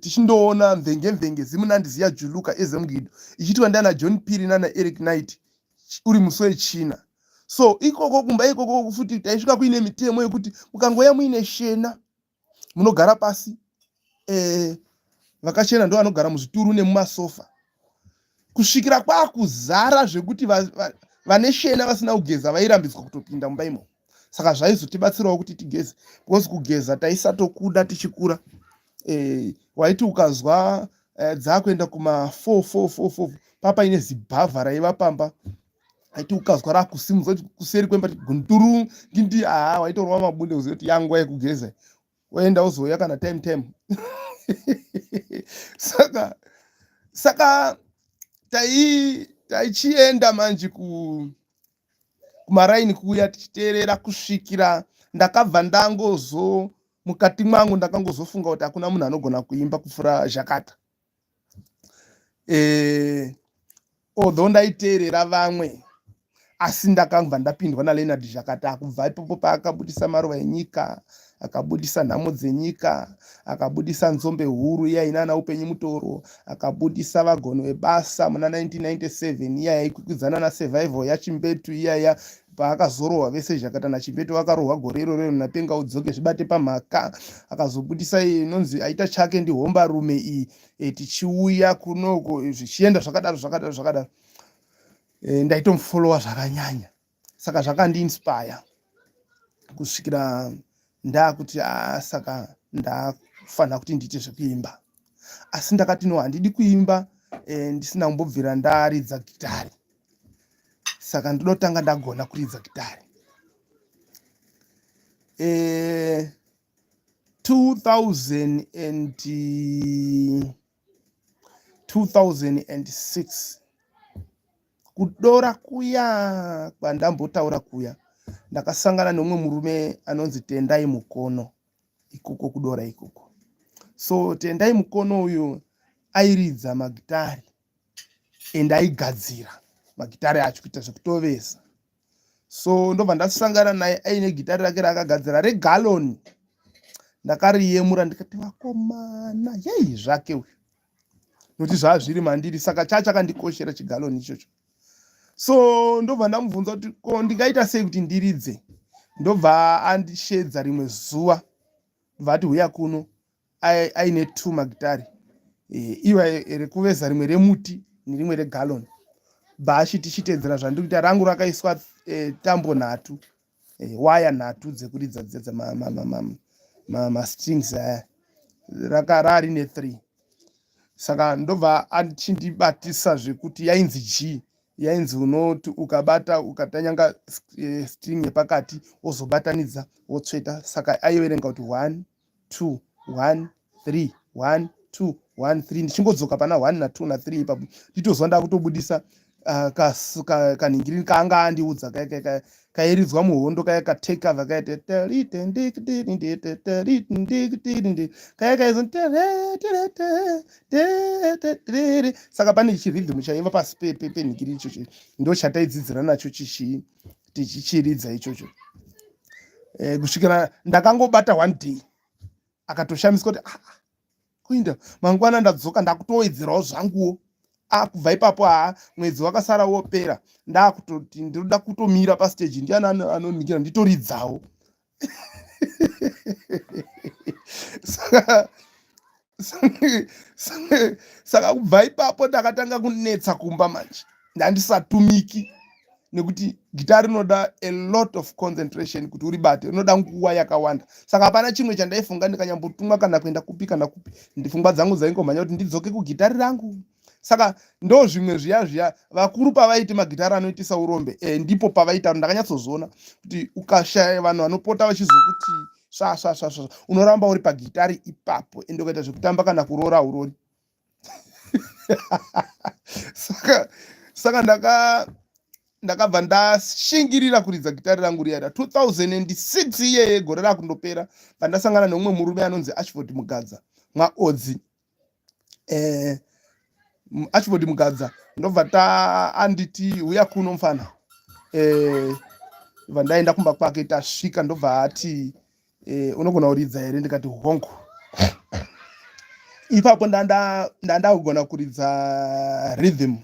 tichindoona mvenge zimunandiziya juluka ezomugidho ichitwa ndiana John Piri nana Eric Knight uri musi wechina. So ikoko kumba ikoko futi taisvika kuine mitemo yekuti mukangoya muine shena munogara pasi, vakachena ndo vanogara muzvituru nemumasofa, kusvikira kwakuzara zvekuti vane shena vasina kugeza vairambidzwa kutopinda mumba imo. Saka zvaizotibatsirawo kuti tigeze, because kugeza taisatokuda tichikura. Waiti ukazwa dzakuenda kuma 4 papa ine zibhavha raiva pamba, aiti ukazwa rakusimudzwa kuseri kwemba gunturu ngindi waitorwa mabunde kuziva kuti yanguva yekugeza, waenda uzoya kana time. Saka taichienda manje kumaraini kuya tichiteerera kusvikira ndakabva mukati mwangu ndakangozofunga kuti hakuna munhu anogona kuimba kupfuura Zhakata. Although ndaiteerera vamwe, asi ndakabva ndapindwa naLeonard Zhakata. Kubva ipopo paakabudisa Maruva enyika, akabudisa Nhamo dzenyika, akabudisa Nzombe huru iya inana Upenyu Mutoro, akabudisa Vagono vebasa muna 1997 iya yaikwikwidzana naSurvival yaChimbetu iyaya, paakazorohwa vese Zhakata naChimbetu vakarohwa gore iroro naPenga udzoke zvibate pamhaka. Akazobudisa inonzi aita chake ndihomba rume iyi, tichiuya kunoko zvichienda zvakadaro. Ndaitomufolowa zvakanyanya, saka zvakandiinspire kusvikira ndakuti saka ndafanira kuti ndiite zvekuimba. Asi ndakati no, handidi kuimba ndisina kumbobvira ndaridza gitari, saka ndinotanga ndagona kuridza gitari. 2006 kudora kuya kwandambotaura kuya, ndakasangana nomumwe murume anonzi Tendai Mukono ikoko kudora ikoko. So Tendai Mukono uyu airidza magitari ende aigadzira magitari acho kuita zvekutovesa. So ndobva ndasangana naye aine gitari rake raakagadzira regaloni. Ndakariyemura ndikati vakomana, yei zvake uyu, nokuti zvazviri mandiri, saka chakandikoshera chigaloni ichocho. So ndobva ndamubvunza kuti ko ndingaita sei kuti ndiridze. Ndobva andishedza rimwe zuva, ndobva ati huya kuno aine 2 magitari, iwe rekuveza rimwe remuti nerimwe regaloni. Bhashi tichitedzera zvandikuita, rangu rakaiswa tambo 3, waya 3 dzekuridza mastrings aya, rarine 3. Saka ndobva achindibatisa zvekuti yainzi G, yainzi unoti ukabata ukatanyanga string yepakati wozobatanidza wotsveta. Saka aiverenga kuti 1 2 1 3 1 2 1 3. Ndichingodzoka pana 1 na 2 na 3 ipapo nditozwa ndakutobudisa kanhingirini kaanga andiudza kairidzwa muhondo kaya katake cover kaite kaya kaizo. Saka pane chirhythm chaimba pasi penhingiri ichocho, ndo chataidzidzira nacho tichichiridza ichocho. Kusvikira ndakangobata 1 day akatoshamiswa kuti kuinda mangwana ndadzoka ndakutowedzerawo zvanguwo. Kubva ipapo mwedzi wakasara wopera, ndakutoti ndoda kutomira pastage, ndiani anonikira nditoridzawo. Saka kubva ipapo ndakatanga kunetsa kumba manje, ndandisatumiki, nekuti gitari rinoda a lot of concentration kuti uribate, rinoda nguva yakawanda. Saka hapana chimwe chandaifunga ndikanyambotumwa kana kuenda kupi kana kupi, pfungwa dzangu dzaingomhanya kuti ndidzoke kugitari rangu. Saka ndo zvimwe zviya vakuru pavaiti magitari anoitisa urombe, ndipo pavaita. Ndakanyatsozoona kuti ukashaya vanhu vanopota vachizokuti sva unoramba uri pagitari ipapo, ende ukaita zvekutamba kana kuroora urori. Saka ndakabva ndashingirira kuridza gitari rangu riya. 2006 iyeye gore rakundopera, pandasangana nomumwe murume anonzi Ashford Mugadza mwaodzi. Ashford Mugadza ndobva anditi huya kuno mfana, vandaenda kumba kwake tasvika, ndobva ati unogona kuridza here? Ndikati hongu. Ipapo ndandagona kuridza rhythm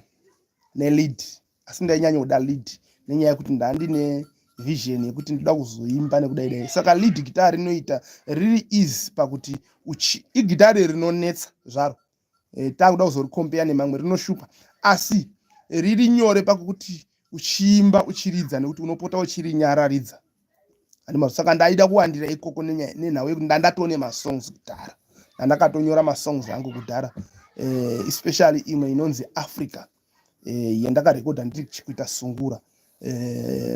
nelead, asi ndainyanya kuda lead nenyaya yekuti ndandine vision yekuti ndoda kuzoimba nekudai. Saka lead gitari rinoita riri easy pakuti igitari rinonetsa zvaro, takuda kuzorikombeya nemamwe rinoshupa, asi riri nyore pakuti uchiimba uchiridza, nekuti unopota uchirinyararidza. Saka ndaida kuwandira ikoko nenhau yekuti ndandatone masongs kudhara, ndandakatonyora masongs angu kudhara, especially imwe inonzi Africa, yandakarekodha ndichikuita sungura,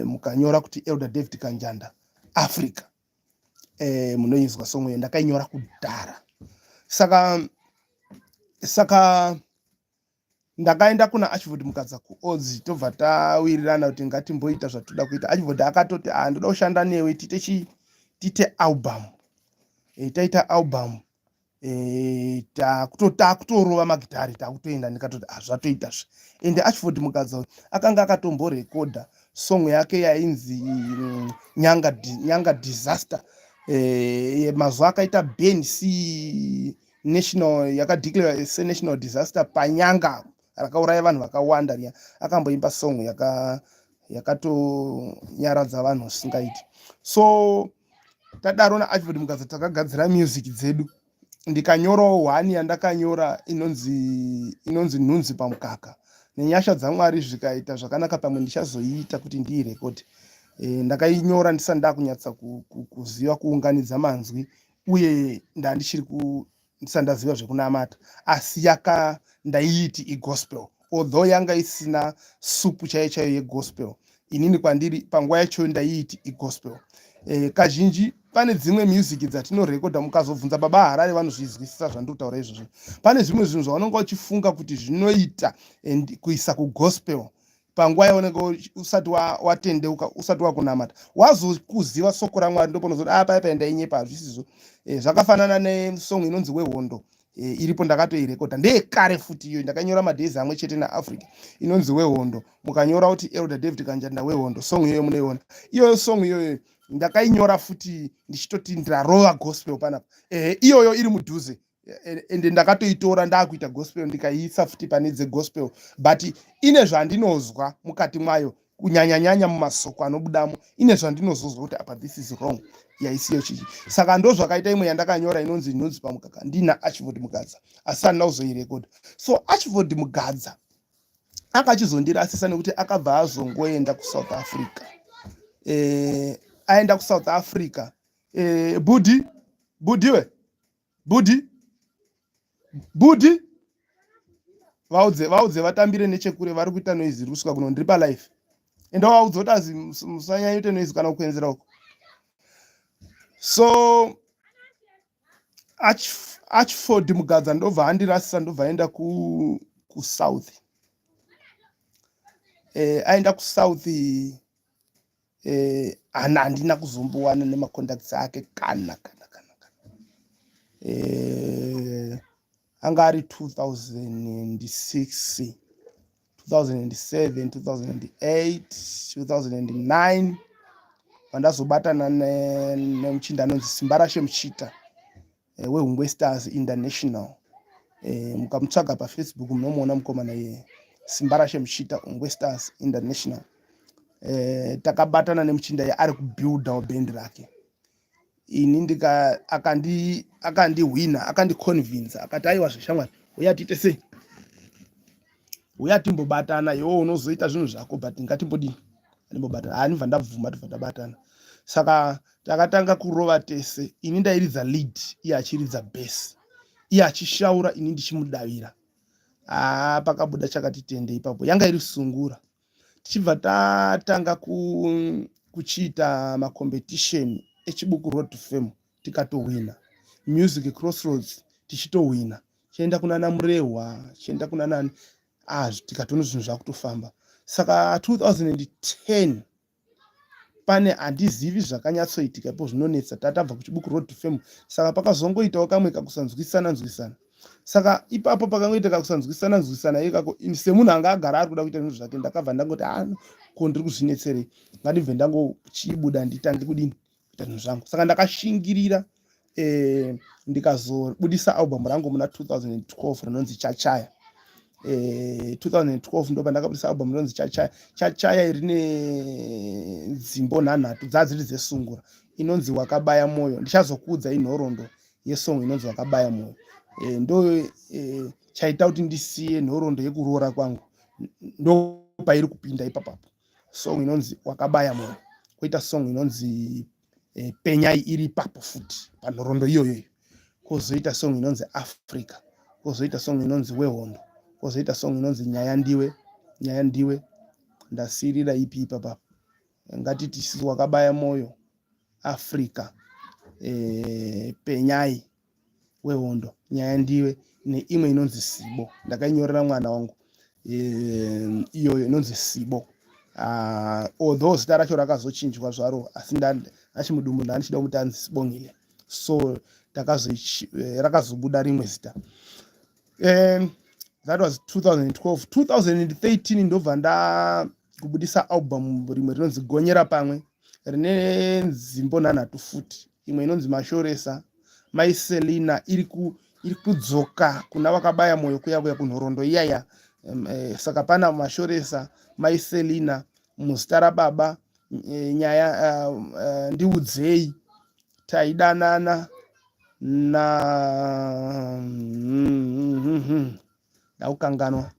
mukanyora kuti Elder David Kanjanda Africa, munoizwa song ndakainyora kudhara. Saka ndakaenda kuna Archibald Mukadza kuodzi tobva tawirirana kuti ngatimboita zvatoda kuita. Archibald akatoti ndoda kushanda newe tiite album. Taita album takutorova magitari takutoenda, ndikatoti zvatoitazve. Ende Archibald Mukadza akanga akatomborekodha song yake yainzi Nyanga Disaster. Mazuva akaita BNC national yakadeclare senational disaster panyanga rakauraya vanhu vakawanda riya, akamboimba song yakatonyaradza vanhu zvisingaiti. So tadaro naArchibald Mukadza takagadzira music dzedu. Ndikanyorawo one yandakanyora inonzi Nhunzi Pamukaka. Nenyasha dzaMwari zvikaita zvakanaka pamwe ndichazoiita kuti ndiirekodi. Ndakainyora ndisati ndakunyatsa kuziva kuunganidza manzwi uye ndisati ndaziva zvekunamata, asi ndaiiti igospel, although yanga isina supu chaiyo yegospel. Inini kwandiri panguva yacho ndaiiti igospel. Kazhinji pane dzimwe music dzatinorekodha mukazobvunza baba Harare vanozvizwisisa zvandinotaura izvozvo. Pane zvimwe zvinhu zvaunenge uchifunga kuti zvinoita kuisa kugospel panguva yaunenge usati watendeuka, usati wakunamata. Wazokuziva soko raMwari ndopanozoti paipa ndainyepa, hazvisizvo. Zvakafanana nesong inonzi Wehondo, iripo ndakatoirekodha ndekare futi. Iyo ndakanyora madhezi amwe chete naAfrica inonzi Wehondo. Mukanyora kuti Elder David Kanjanda Wehondo, song iyoyo munoiona. Iyoyo song iyoyo ndakainyora futi ndichitoti ndarova gospel panapa. Iyoyo iri mudhuze. Ende ndakatoitora ndakuita gospel ndikaiisa futi pane dzegospel, but ine zvandinozwa mukati mwayo, kunyanyanyanya mumasoko anobudamo, ine zvandinozozwa kuti apa this is wrong, yaisiyo chichi. Saka ndo zvakaita imwe yandakanyora inonzi Nhunzi Pamukaka ndina Archibald Mukadza, asi handina kuzoirekodha. So Archibald Mukadza akachizondirasisa nekuti akabva azongoenda kuSouth Africa. Aenda kuSouth Africa. Budi vaudze vatambire nechekure, vari kuita noise kusvika kuno ndiri palive. Enda waudze kuti azi musanyanyoite noise kana kukwenzera uko. So Archibald Mukadza ndobva andirasisa, ndobva aenda kuSouth. Aenda kuSouth, handina kuzombowana nemacontacts ake kana. Anga ari 2006, 2007, 2008, 2009 vandazobatana nemuchinda anonzi Simbarashe Muchita weHungwe Stars International. Mukamutsvaga paFacebook munomuona mukomana Simbarashe Muchita Hungwe Stars International. Takabatana nemuchinda ari kubuilda band rake. Ini akandihwina, akandiconvince, akati aiwa zveshamwari, uya tiite sei, uya timbobatana, iwe unozoita zvinhu zvako, but ngatimbodini, ndimbobatana. Ndibva ndabvuma, tibva tabatana. Saka takatanga kurova tese, ini ndairidza lead, iye achiridza bass, iye achishaura, ini ndichimudavira. Pakabuda chakati tende ipapo, yanga iri sungura. Tichibva tatanga kuchiita macompetition echibuku Road to Fame, tikatowina. Music Crossroads tichitowina. Chienda kuna Namurehwa, chienda kuna nani, tikatoona zvinhu zvakutofamba. Saka 2010 pane handizivi zvakanyatsoitika ipo zvinonetsa, tatabva kuchibuku Road to Fame. Saka pakazongoitawo kamwe kakusanzwisana. Saka ipapo pakangoita kakusanzwisana ikako, semunhu anga agara ari kuda kuita zvinhu zvake, ndakabva ndangoti ko ndiri kuzvinetserei, ngandibve ndangochibuda nditange kudini kuita zvinhu zvangu. Saka ndakashingirira ndikazobudisa album rangu muna 2012 rinonzi Chachaya. 2012 ndo pandakabudisa album rinonzi Chachaya. Chachaya rine nzimbo nhanhatu dzadziri dzesungura, inonzi Wakabaya Moyo. Ndichazokuudza inhoroondo yesong inonzi Wakabaya Moyo. Ndo chaita kuti ndisiye nhoroondo yekuroora kwangu, ndo pairi kupinda ipapapo. Song inonzi Wakabaya Moyo, koita song inonzi Penyai iri ipapo futi panhoroondo iyoyo, kozoita song inonzi Africa, kozoita song inonzi Wehondo, kozoita song inonzi Nyaya Ndiwe. Ndasirira ipi ipapapo, ngatiti sisi Wakabaya Moyo, Africa, Penyai, Wehondo, Nyaya Ndiwe, neimwe inonzi Sibo. Ndakainyorera mwana wangu. iyo inonzi Sibo. Although zita racho rakazochinjwa zvaro asi achimudumbu ndanichida kumuti anzi Sibongile, so rakazobuda rimwe zita. That was 2012. 2013 ndobva ndakubudisa album rimwe rinonzi Gonyera Pamwe, rine nzimbo 9 futi. Imwe inonzi Mashoresa, Maiselina iri kudzoka kuna vakabaya moyo kuya kunhoroondo iyaya. Saka pana Mashoresa, Maiselina, Muzita raBaba, nyaya Ndiudzei, Taidanana na daukanganwa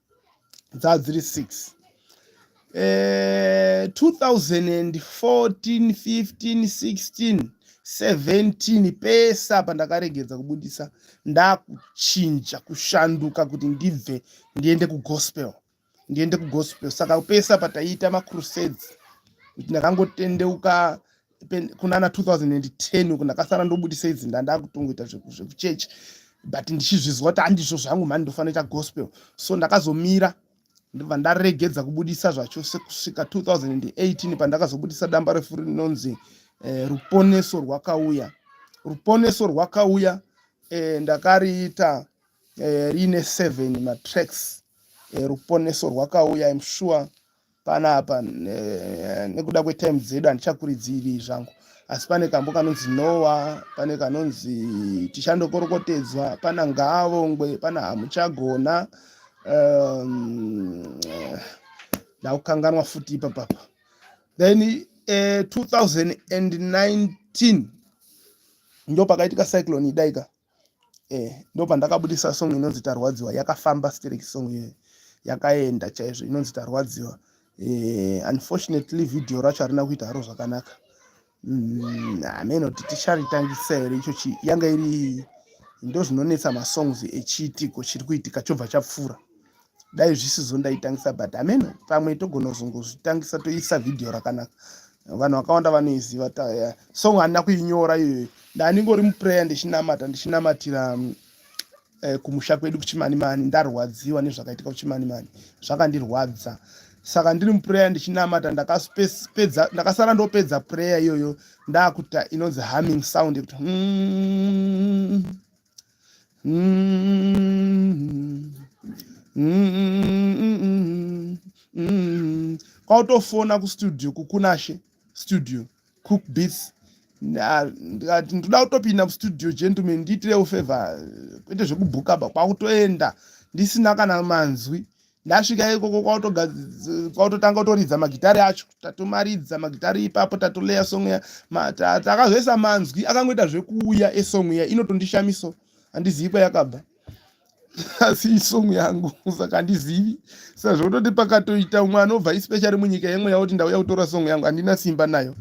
dzadziri 6. 2014, 15, 16, 17 pesa pandakaregedza kubudisa ndakuchinja kushanduka kuti ndibve ndiende kugospel. Saka pesa pataiita macrusades kuti ndakangotendeuka kunana 2010 uku ndakasara ndobudisa idzi ndakutongoita zvekuchechi, but ndichizvizwa kuti handizvo zvangu mani ndofanira gospel. So ndakazomira ndibva ndaregedza kubudisa zvachose kusvika 2018 pandakazobudisa damba refu rinonzi Ruponeso Rwakauya. Ndakariita rine 7 matracks. Ruponeso Rwakauya, I'm sure panapa nekuda kwetime dzedu handichakuridziri zvangu, asi pane kambo kanonzi Noah, pane kanonzi Tichandokorokotedzwa, pana Ngavongwe, pana Hamuchagona, ndaukanganwa futi ipapapa. Then 2019 ndo pakaitika cyclone Idai, ndo pandakabudisa song inonzi Tarwadziwa. Yakafamba stereki song iyoyo, yakaenda chaizvo, inonzi Tarwadziwa. Unfortunately video racho harina kuita haro zvakanaka. Ameno kuti ticharitangisa here ichochi, yanga iri ndo zvinonetsa masongs echitiko chiri kuitika chobva chapfuura. Dai zvisizo ndaitangisa, but ameno pamwe togona kuzongozvitangisa toisa video rakanaka. Vanhu vakawanda vanoiziva. Song handina kuinyora iyoyo, ndaningori muprayer ndichinamatira kumusha kwedu kuchimanimani. Ndarwadziwa nezvakaitika kuchimanimani, zvakandirwadza. Saka ndiri muprayer ndichinamata, ndakasara ndopedza prayer iyoyo ndakuta inonzi humming sound yekuti kwautofona kustudio kukunashe studio Cook Beats. Ndikati ndoda kutopinda mustudio gentleman ndiitirewo favor, kwete zvekubhuka kwakutoenda ndisina kana manzwi. Ndasvika ikoko kwautotanga kutoridza magitari acho, tatomaridza magitari ipapo, tatoleya song ya takazoisa manzwi akangoita zvekuuya esong ya inotondishamiso, handizivi kwayakabva. Asi isong yangu saka handizivi. Saka zvokutoti pakatoita umwe anobva especially munyika yemwe yakuti ndauya kutora song yangu handina simba nayo.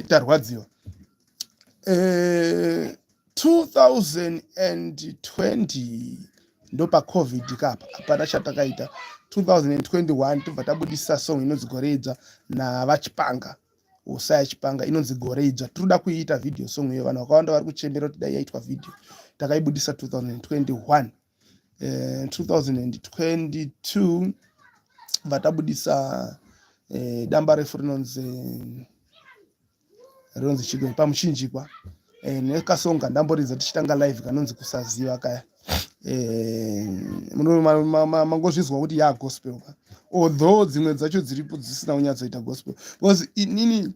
Tarwadziwa. 2020 ndo paCovid kapa apana chatakaita. 2021 tobva tabudisa song inonzi Goredzwa navachipanga, Usaya Chipanga, inonzi Goredzwa. Tinoda kuiita video song iyo, vanhu vakawanda vari kuchembera kuti dai yaitwa video. Takaibudisa 2021. 2022 vatabudisa damba refu rinonzi chigwe pamuchinjikwa, nekasonga ndamboridza tichitanga live kanonzi Kusaziva kaya. Mangozvizwa kuti ya gospel, although dzimwe dzacho dziripo dzisina kunyatsoita gospel, because inini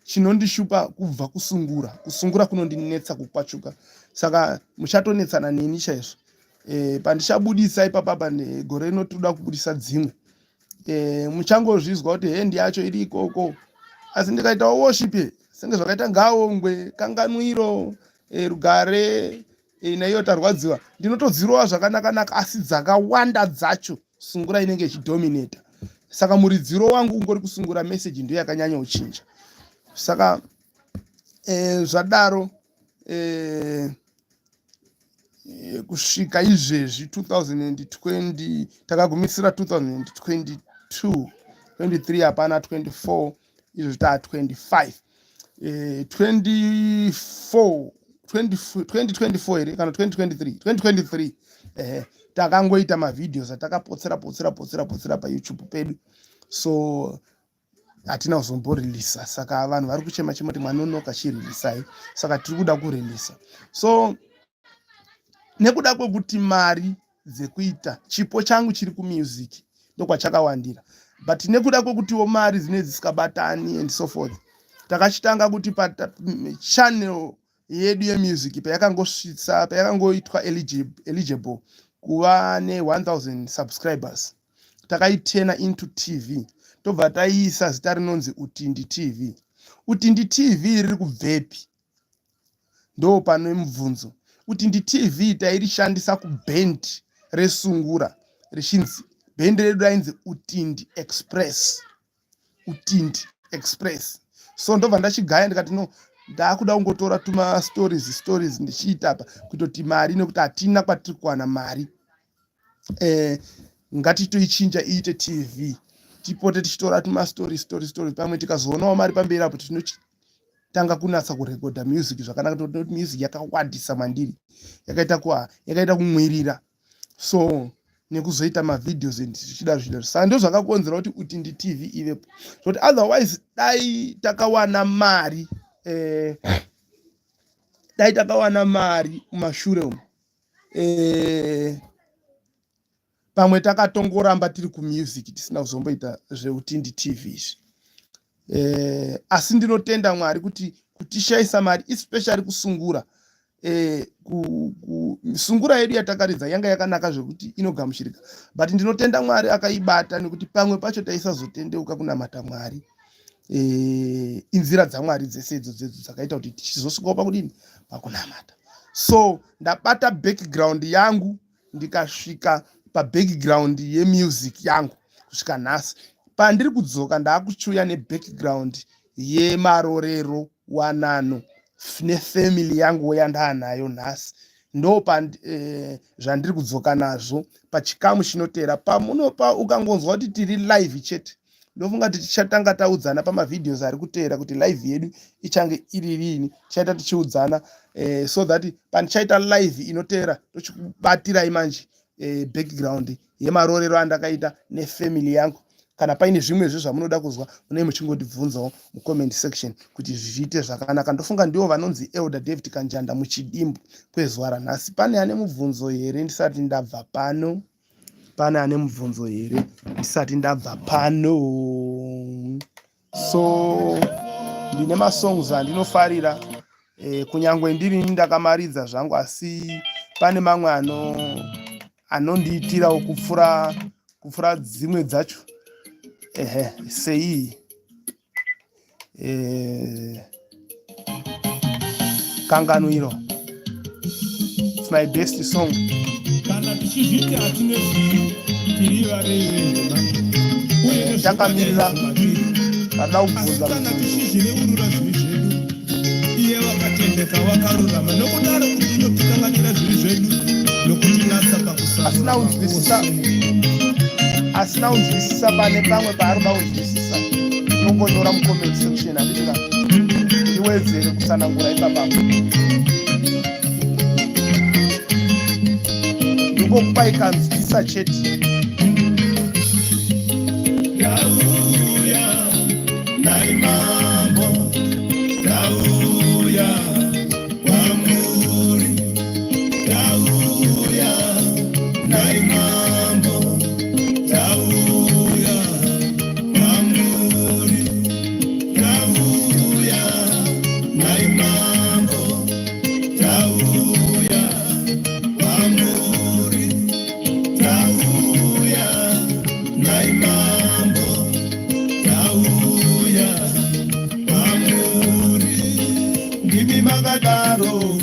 chinondishupa kubva kusungura kunondinetsa kukwachuka. Saka muchatonetsana neni chaizvo. Pandichabudisa ipapapa gore rino toda kubudisa dzimwe, muchangozvizwa kuti hendi yacho iri ikoko. Asi ndikaita worship senge zvakaita Ngavongwe, Kanganwiro, Rugare naiyo Tarwadziwa, ndinotodzirowa zvakanaka, asi dzakawanda dzacho sungura inenge ichidominata. Saka muridziro wangu ungori kusungura message ndiyo yakanyanya kuchinja. Saka zvadaro kusvika izvezvi 2020 takagumisira 2022, 23 hapana, 24 izvo taa 25, 2024 here kana 2023 takangoita mavidhios atakapotsera pa YouTube pedu, so hatina kuzomboreleasa. Saka vanhu vari kuchema kuti Mwanonoka chirilisai, saka tiri kuda kurelisa. So nekuda kwekuti mari dzekuita chipo changu chiri kumusic ndokwachakawandira, but nekuda kwekutiwo mari dzine dzisikabatani and so forth, takachitanga kuti channel yedu yemusic payakangosvitsa, payakangoitwa eligible kuva ne 1000 subscribers, takaitena into TV, tobva taiisa zita rinonzi Utindi TV. Utindi TV riri kubvepi? Ndo pano mubvunzo. Utindi TV tairishandisa kuband resungura richinzi band redu rainzi Utindi Express. Utindi Express. So ndobva ndachigaya ndikati no, ndakuda kungotora tuma stories ndichiita apa kutoti mari, nekuti hatina kwatiri kuwana mari. Ngatitoichinja iite TV, tipote tichitora tuma stories pamwe tikazoonawo mari pamberi apo tinotanga kunatsa kurekodha music zvakanaka, kuti music yakawandisa mandiri, yakaita kumwirira, so nekuzoita mavidhios ndichida zvidaro. Saka ndo zvakakonzera kuti Utindi TV ivepo, kuti otherwise dai takawana mari mumashure umo, pamwe takatongoramba tiri kumusic tisina kuzomboita zveUtindi TV izvi. Asi ndinotenda Mwari kuti kutishaisa mari, especially kusungura, sungura yedu yatakaridza yanga yakanaka zvekuti inogamuchirika, but ndinotenda Mwari akaibata, nekuti pamwe pacho taisazotendeuka kunamata Mwari. Inzira dzaMwari dzese idzodzo dzakaita kuti tichizosvikawo pakudini, pakunamata. So ndabata background yangu ndikasvika pabackground yemusic yangu kusvika nhasi. Pandiri kudzoka ndaakuchuya nebackground yemarorero, wanano nefamily yangu yandanayo nhasi. Ndo zvandiri kudzoka nazvo pachikamu chinotera. Pamunopa ukangonzwa kuti tiri live chete, ndofunga kuti tichatanga taudzana pamavidhios ari kuteera kuti live yedu ichange iri rini, tichaita tichiudzana, so that pandichaita live inoteera tochikubatirai manje background yemarorero andakaita nefamily yangu. Kana paine zvimwezvo zvamunoda kuzwa, munei muchingondibvunzawo mucomment section kuti zviite zvakanaka. Ndofunga ndivo vanonzi Elder David Kanjanda muchidimbu kwezuva ranhasi. Pane ane mubvunzo here ndisati ndabva pano? Pane ane mubvunzo here ndisati ndabva pano? So ndine masongs andinofarira, kunyangwe ndiri ndakamaridza zvangu, asi pane mamwe anondiitirawo kupfura dzimwe dzacho. Sei Kanganwiro, it's my best song. Takamirira kada kubvunza iye wakatendeka wakarurama nokudaro kuti inotikanganira zviri zvedu nokutinatsa pakusasa. Asina unzwisisa pane pamwe paaroda unzwisisa, unongonyora mucomment section andika ndiwedzere kutsanangura ipapapo. Ndingokupa ikanzwisisa chete. Yauya nai mambo, yauya wamuri, yauya nai mambo, yauya wamuri, yauya nai mambo, yauya wamuri, yauya nai mambo, yauya wamuri. Ndimi makadaro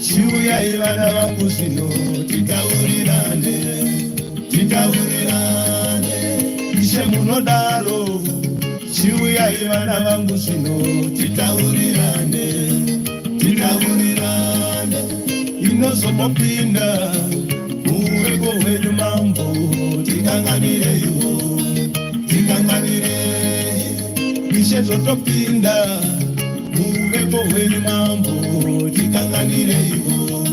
chiuyai vana vangu zvino titaurirane, ishe munodaro chiuyai vana vangu zvino titaurirane, inozomopinda muwego hwedu mambo, tikanganireiwo, ishe zvotopinda muwego hwedu mambo, tikanganireiwo,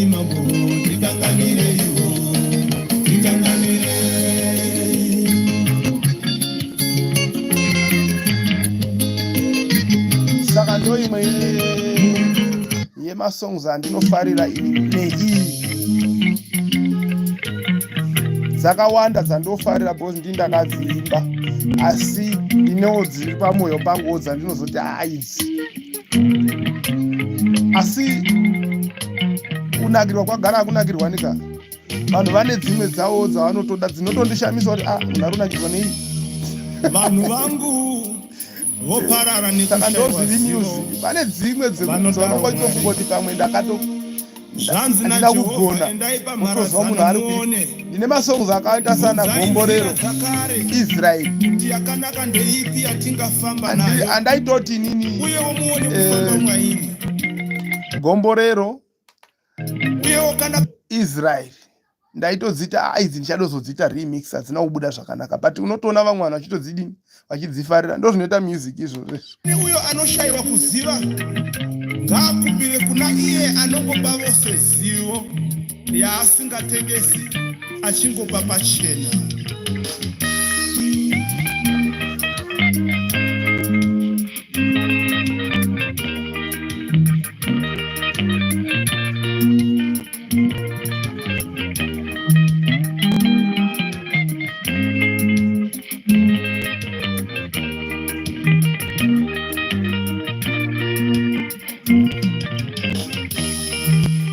imambo tikanganireiwo tikanganire. Saka ndo imwe yemasongs andinofarira ini neiyi dzakawanda dzandofarira because ndindakadziimba, asi ndinewo dziri pamwoyo panguwo dzandinozoti idzi. Asi kunakirwa kwagara kunakirwa nika, vanhu vane dzimwe dzavo dzavanotoda dzinotondishamisa kuti unarunakirwa nei Vanhu vangu voparara saka nekushaiwa ndozviri zivo. music. Pane dzimwe Vanodaro dzevanongotofungoti pamwe Zvanzi handina naJehovha, kugona endai kutozwa munhu pamharadzano ari muone. ndine masongs akaita sana gomborero, Dzakare, Israel. kuti yakanaka ndeipi yatingafamba nayo, Handaitoti inini uyewo muone kufamba mwairi, gomborero uyewo kana Israel ndaitodzita idzi ndichadozodzita remix hadzina kubuda zvakanaka, but unotoona vamwe vanhu vachitodzidini vachidzifarira. Ndo zvinoita music izvozvo. uyo anoshayiwa kuziva ngaakumbire kuna iye anongopa vose zivo yaasingatengesi achingopa pachena.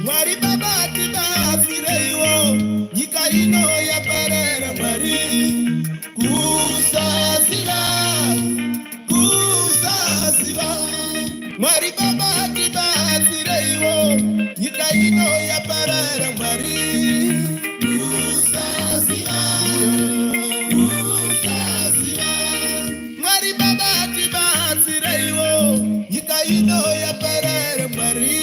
Mwari baba tibafireiwo nyika ino yaparara. Mwari kusaziva Mwari baba tibafireiwo nyika ino yaparara. Mwari kusaziva Mwari baba tibafireiwo nyika ino yaparara. Mwari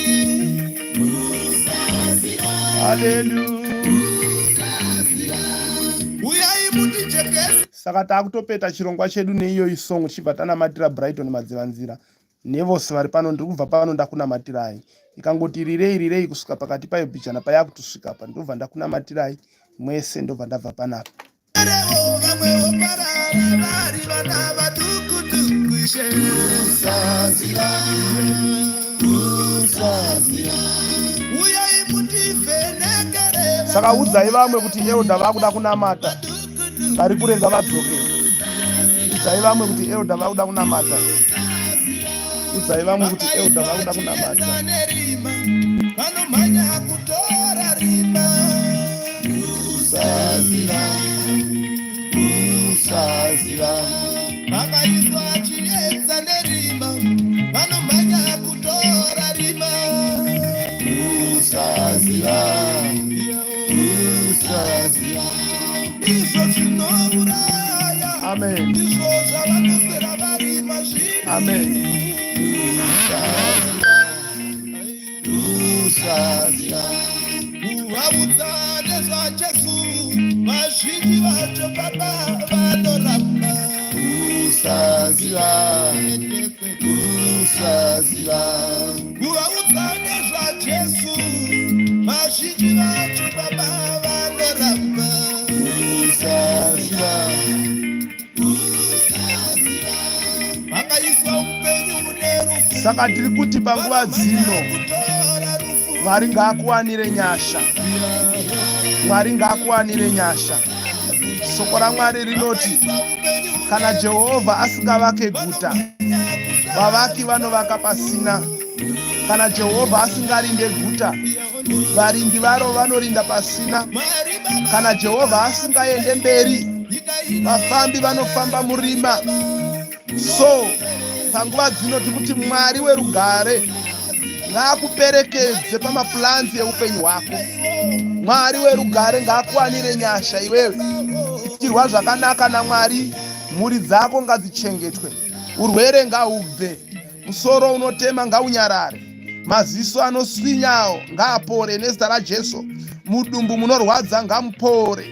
uyai mutichekesi. Saka taakutopeta chirongwa chedu neiyoyi song chibva tanamatira Brighton Madzivanzira nevose vari pano. Ndiri kubva pano ndakunamatirai, ikangoti rirei kusvika pakati payo bhichana payakutosvika apa ndobva ndakunamatirai mwese, ndobva ndabva panapa. Vamwe voparara vari vana vatukutuku. Uyai mutivhenekere. Saka udzai vamwe kuti elda vakuda kunamata, vari kurenza vadzoke. Udzai vamwe kuti elda vakuda kunamata. Udzai vamwe kuti elda vakuda kunamata. Vanomhanya kutora rima. Vakaiswa chiedza nerima. Vanomhanya kutora rima. Izvo zvinouraya. Amen. Izvo zvavanosera varima zvino. Amen. Kuvaudza nezvaJesu vazhinji vacho baba vanoramba. Kuvaudza nezvaJesu vazhinji vacho baba vanoramba. Vakaiswa upenyu nerufu. Saka tiri kuti panguva dzino Kutora rufu. Mwari ngaakuwanire nyasha, Mwari ngaakuwanire nyasha. Soko raMwari rinoti kana Jehovha asingavake guta, vavaki vanovaka pasina. Kana Jehovha asingarinde guta, varindi varo vanorinda pasina. Kana Jehovha asingaende mberi, vafambi vanofamba murima. So panguva dzino tikuti Mwari werugare ngaakuperekedze pamaplanzi eupenyu hwako. Mwari werugare ngaakuwanire nyasha iwewe. Itirwa zvakanaka naMwari, mhuri dzako ngadzichengetwe, urwere ngahubve, musoro unotema ngaunyarare, maziso anoswinyawo ngaapore nezita raJesu, mudumbu munorwadza ngamupore.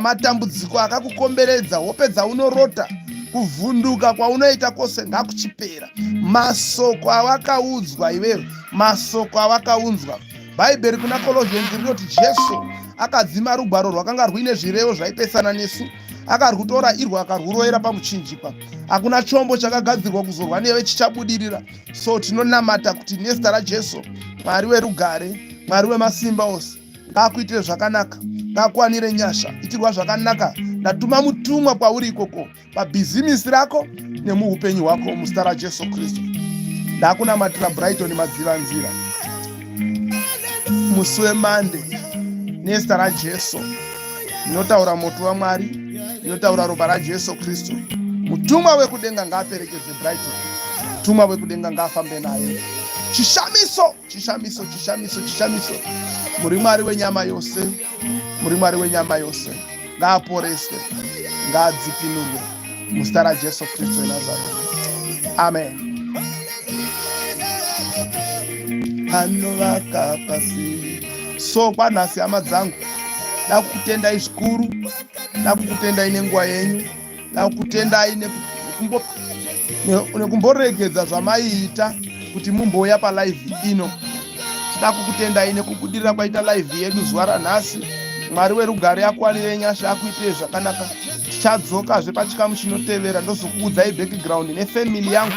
Matambudziko akakukomberedza, hope dzaunorota, kuvhunduka kwaunoita kwose ngakuchipera. Masoko awakaudzwa iwewe, masoko awakaunzwa bhaibheri kuna Colossians rinoti Jesu akadzima rugwaro rwakanga rwine zvirevo zvaipesana nesu, akarwutora irwo akarwuroera pamuchinjikwa. Hakuna chombo chakagadzirwa kuzorwa newe chichabudirira. So tinonamata kuti nezita raJesu, Mwari werugare, Mwari wemasimba ose, ngaakuitire zvakanaka, ngaakuwanire nyasha, itirwa zvakanaka. Ndatuma mutumwa kwauri ikoko pabhizimisi rako nemuupenyu hwako muzita raJesu Kristu. Ndakunamatira Brighton Madzivanzira musi wemande nezita raJesu. Ndinotaura moto waMwari, ndinotaura ropa raJesu Kristu. Mutumwa wekudenga ngaaperekedze Brighton, mutumwa wekudenga ngaafambe naye. Chishamiso, chishamiso, chishamiso, chishamiso. Muri Mwari wenyama yose, muri Mwari wenyama yose, ngaaporeswe, ngaadzikinurwe muzita raJesu Kristu weNazareti. Amen. Anovaka pasi. So kwanhasi hama dzangu, ndakukutendai zvikuru, ndakukutendai nenguva yenyu, ndakukutendai nekumboregedza zvamaiita kuti mumbouya palive ino. Ndakukutendai nekubudirira kwaita live yedu zuva ranhasi. Mwari werugare akuwanire nyasha, akuitire zvakanaka. Tichadzokazve pachikamu chinotevera ndozokuudzai background nefamily yangu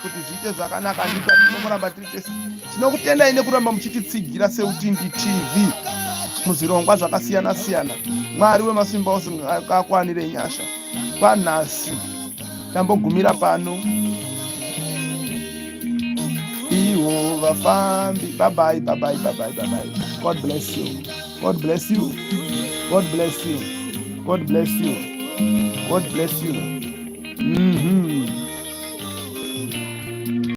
kuti zviite zvakanaka. Ndiko tinokuramba tiri tese. Tinokutendai nekuramba muchititsigira seUtindi TV muzvirongwa zvakasiyana siyana. Mwari wemasimba ose akuwanire nyasha. Panhasi tambogumira pano. Iwo vafambi. Bye bye, bye bye, bye bye, bye bye. God bless you. God bless you. God bless you. God bless you. God bless you.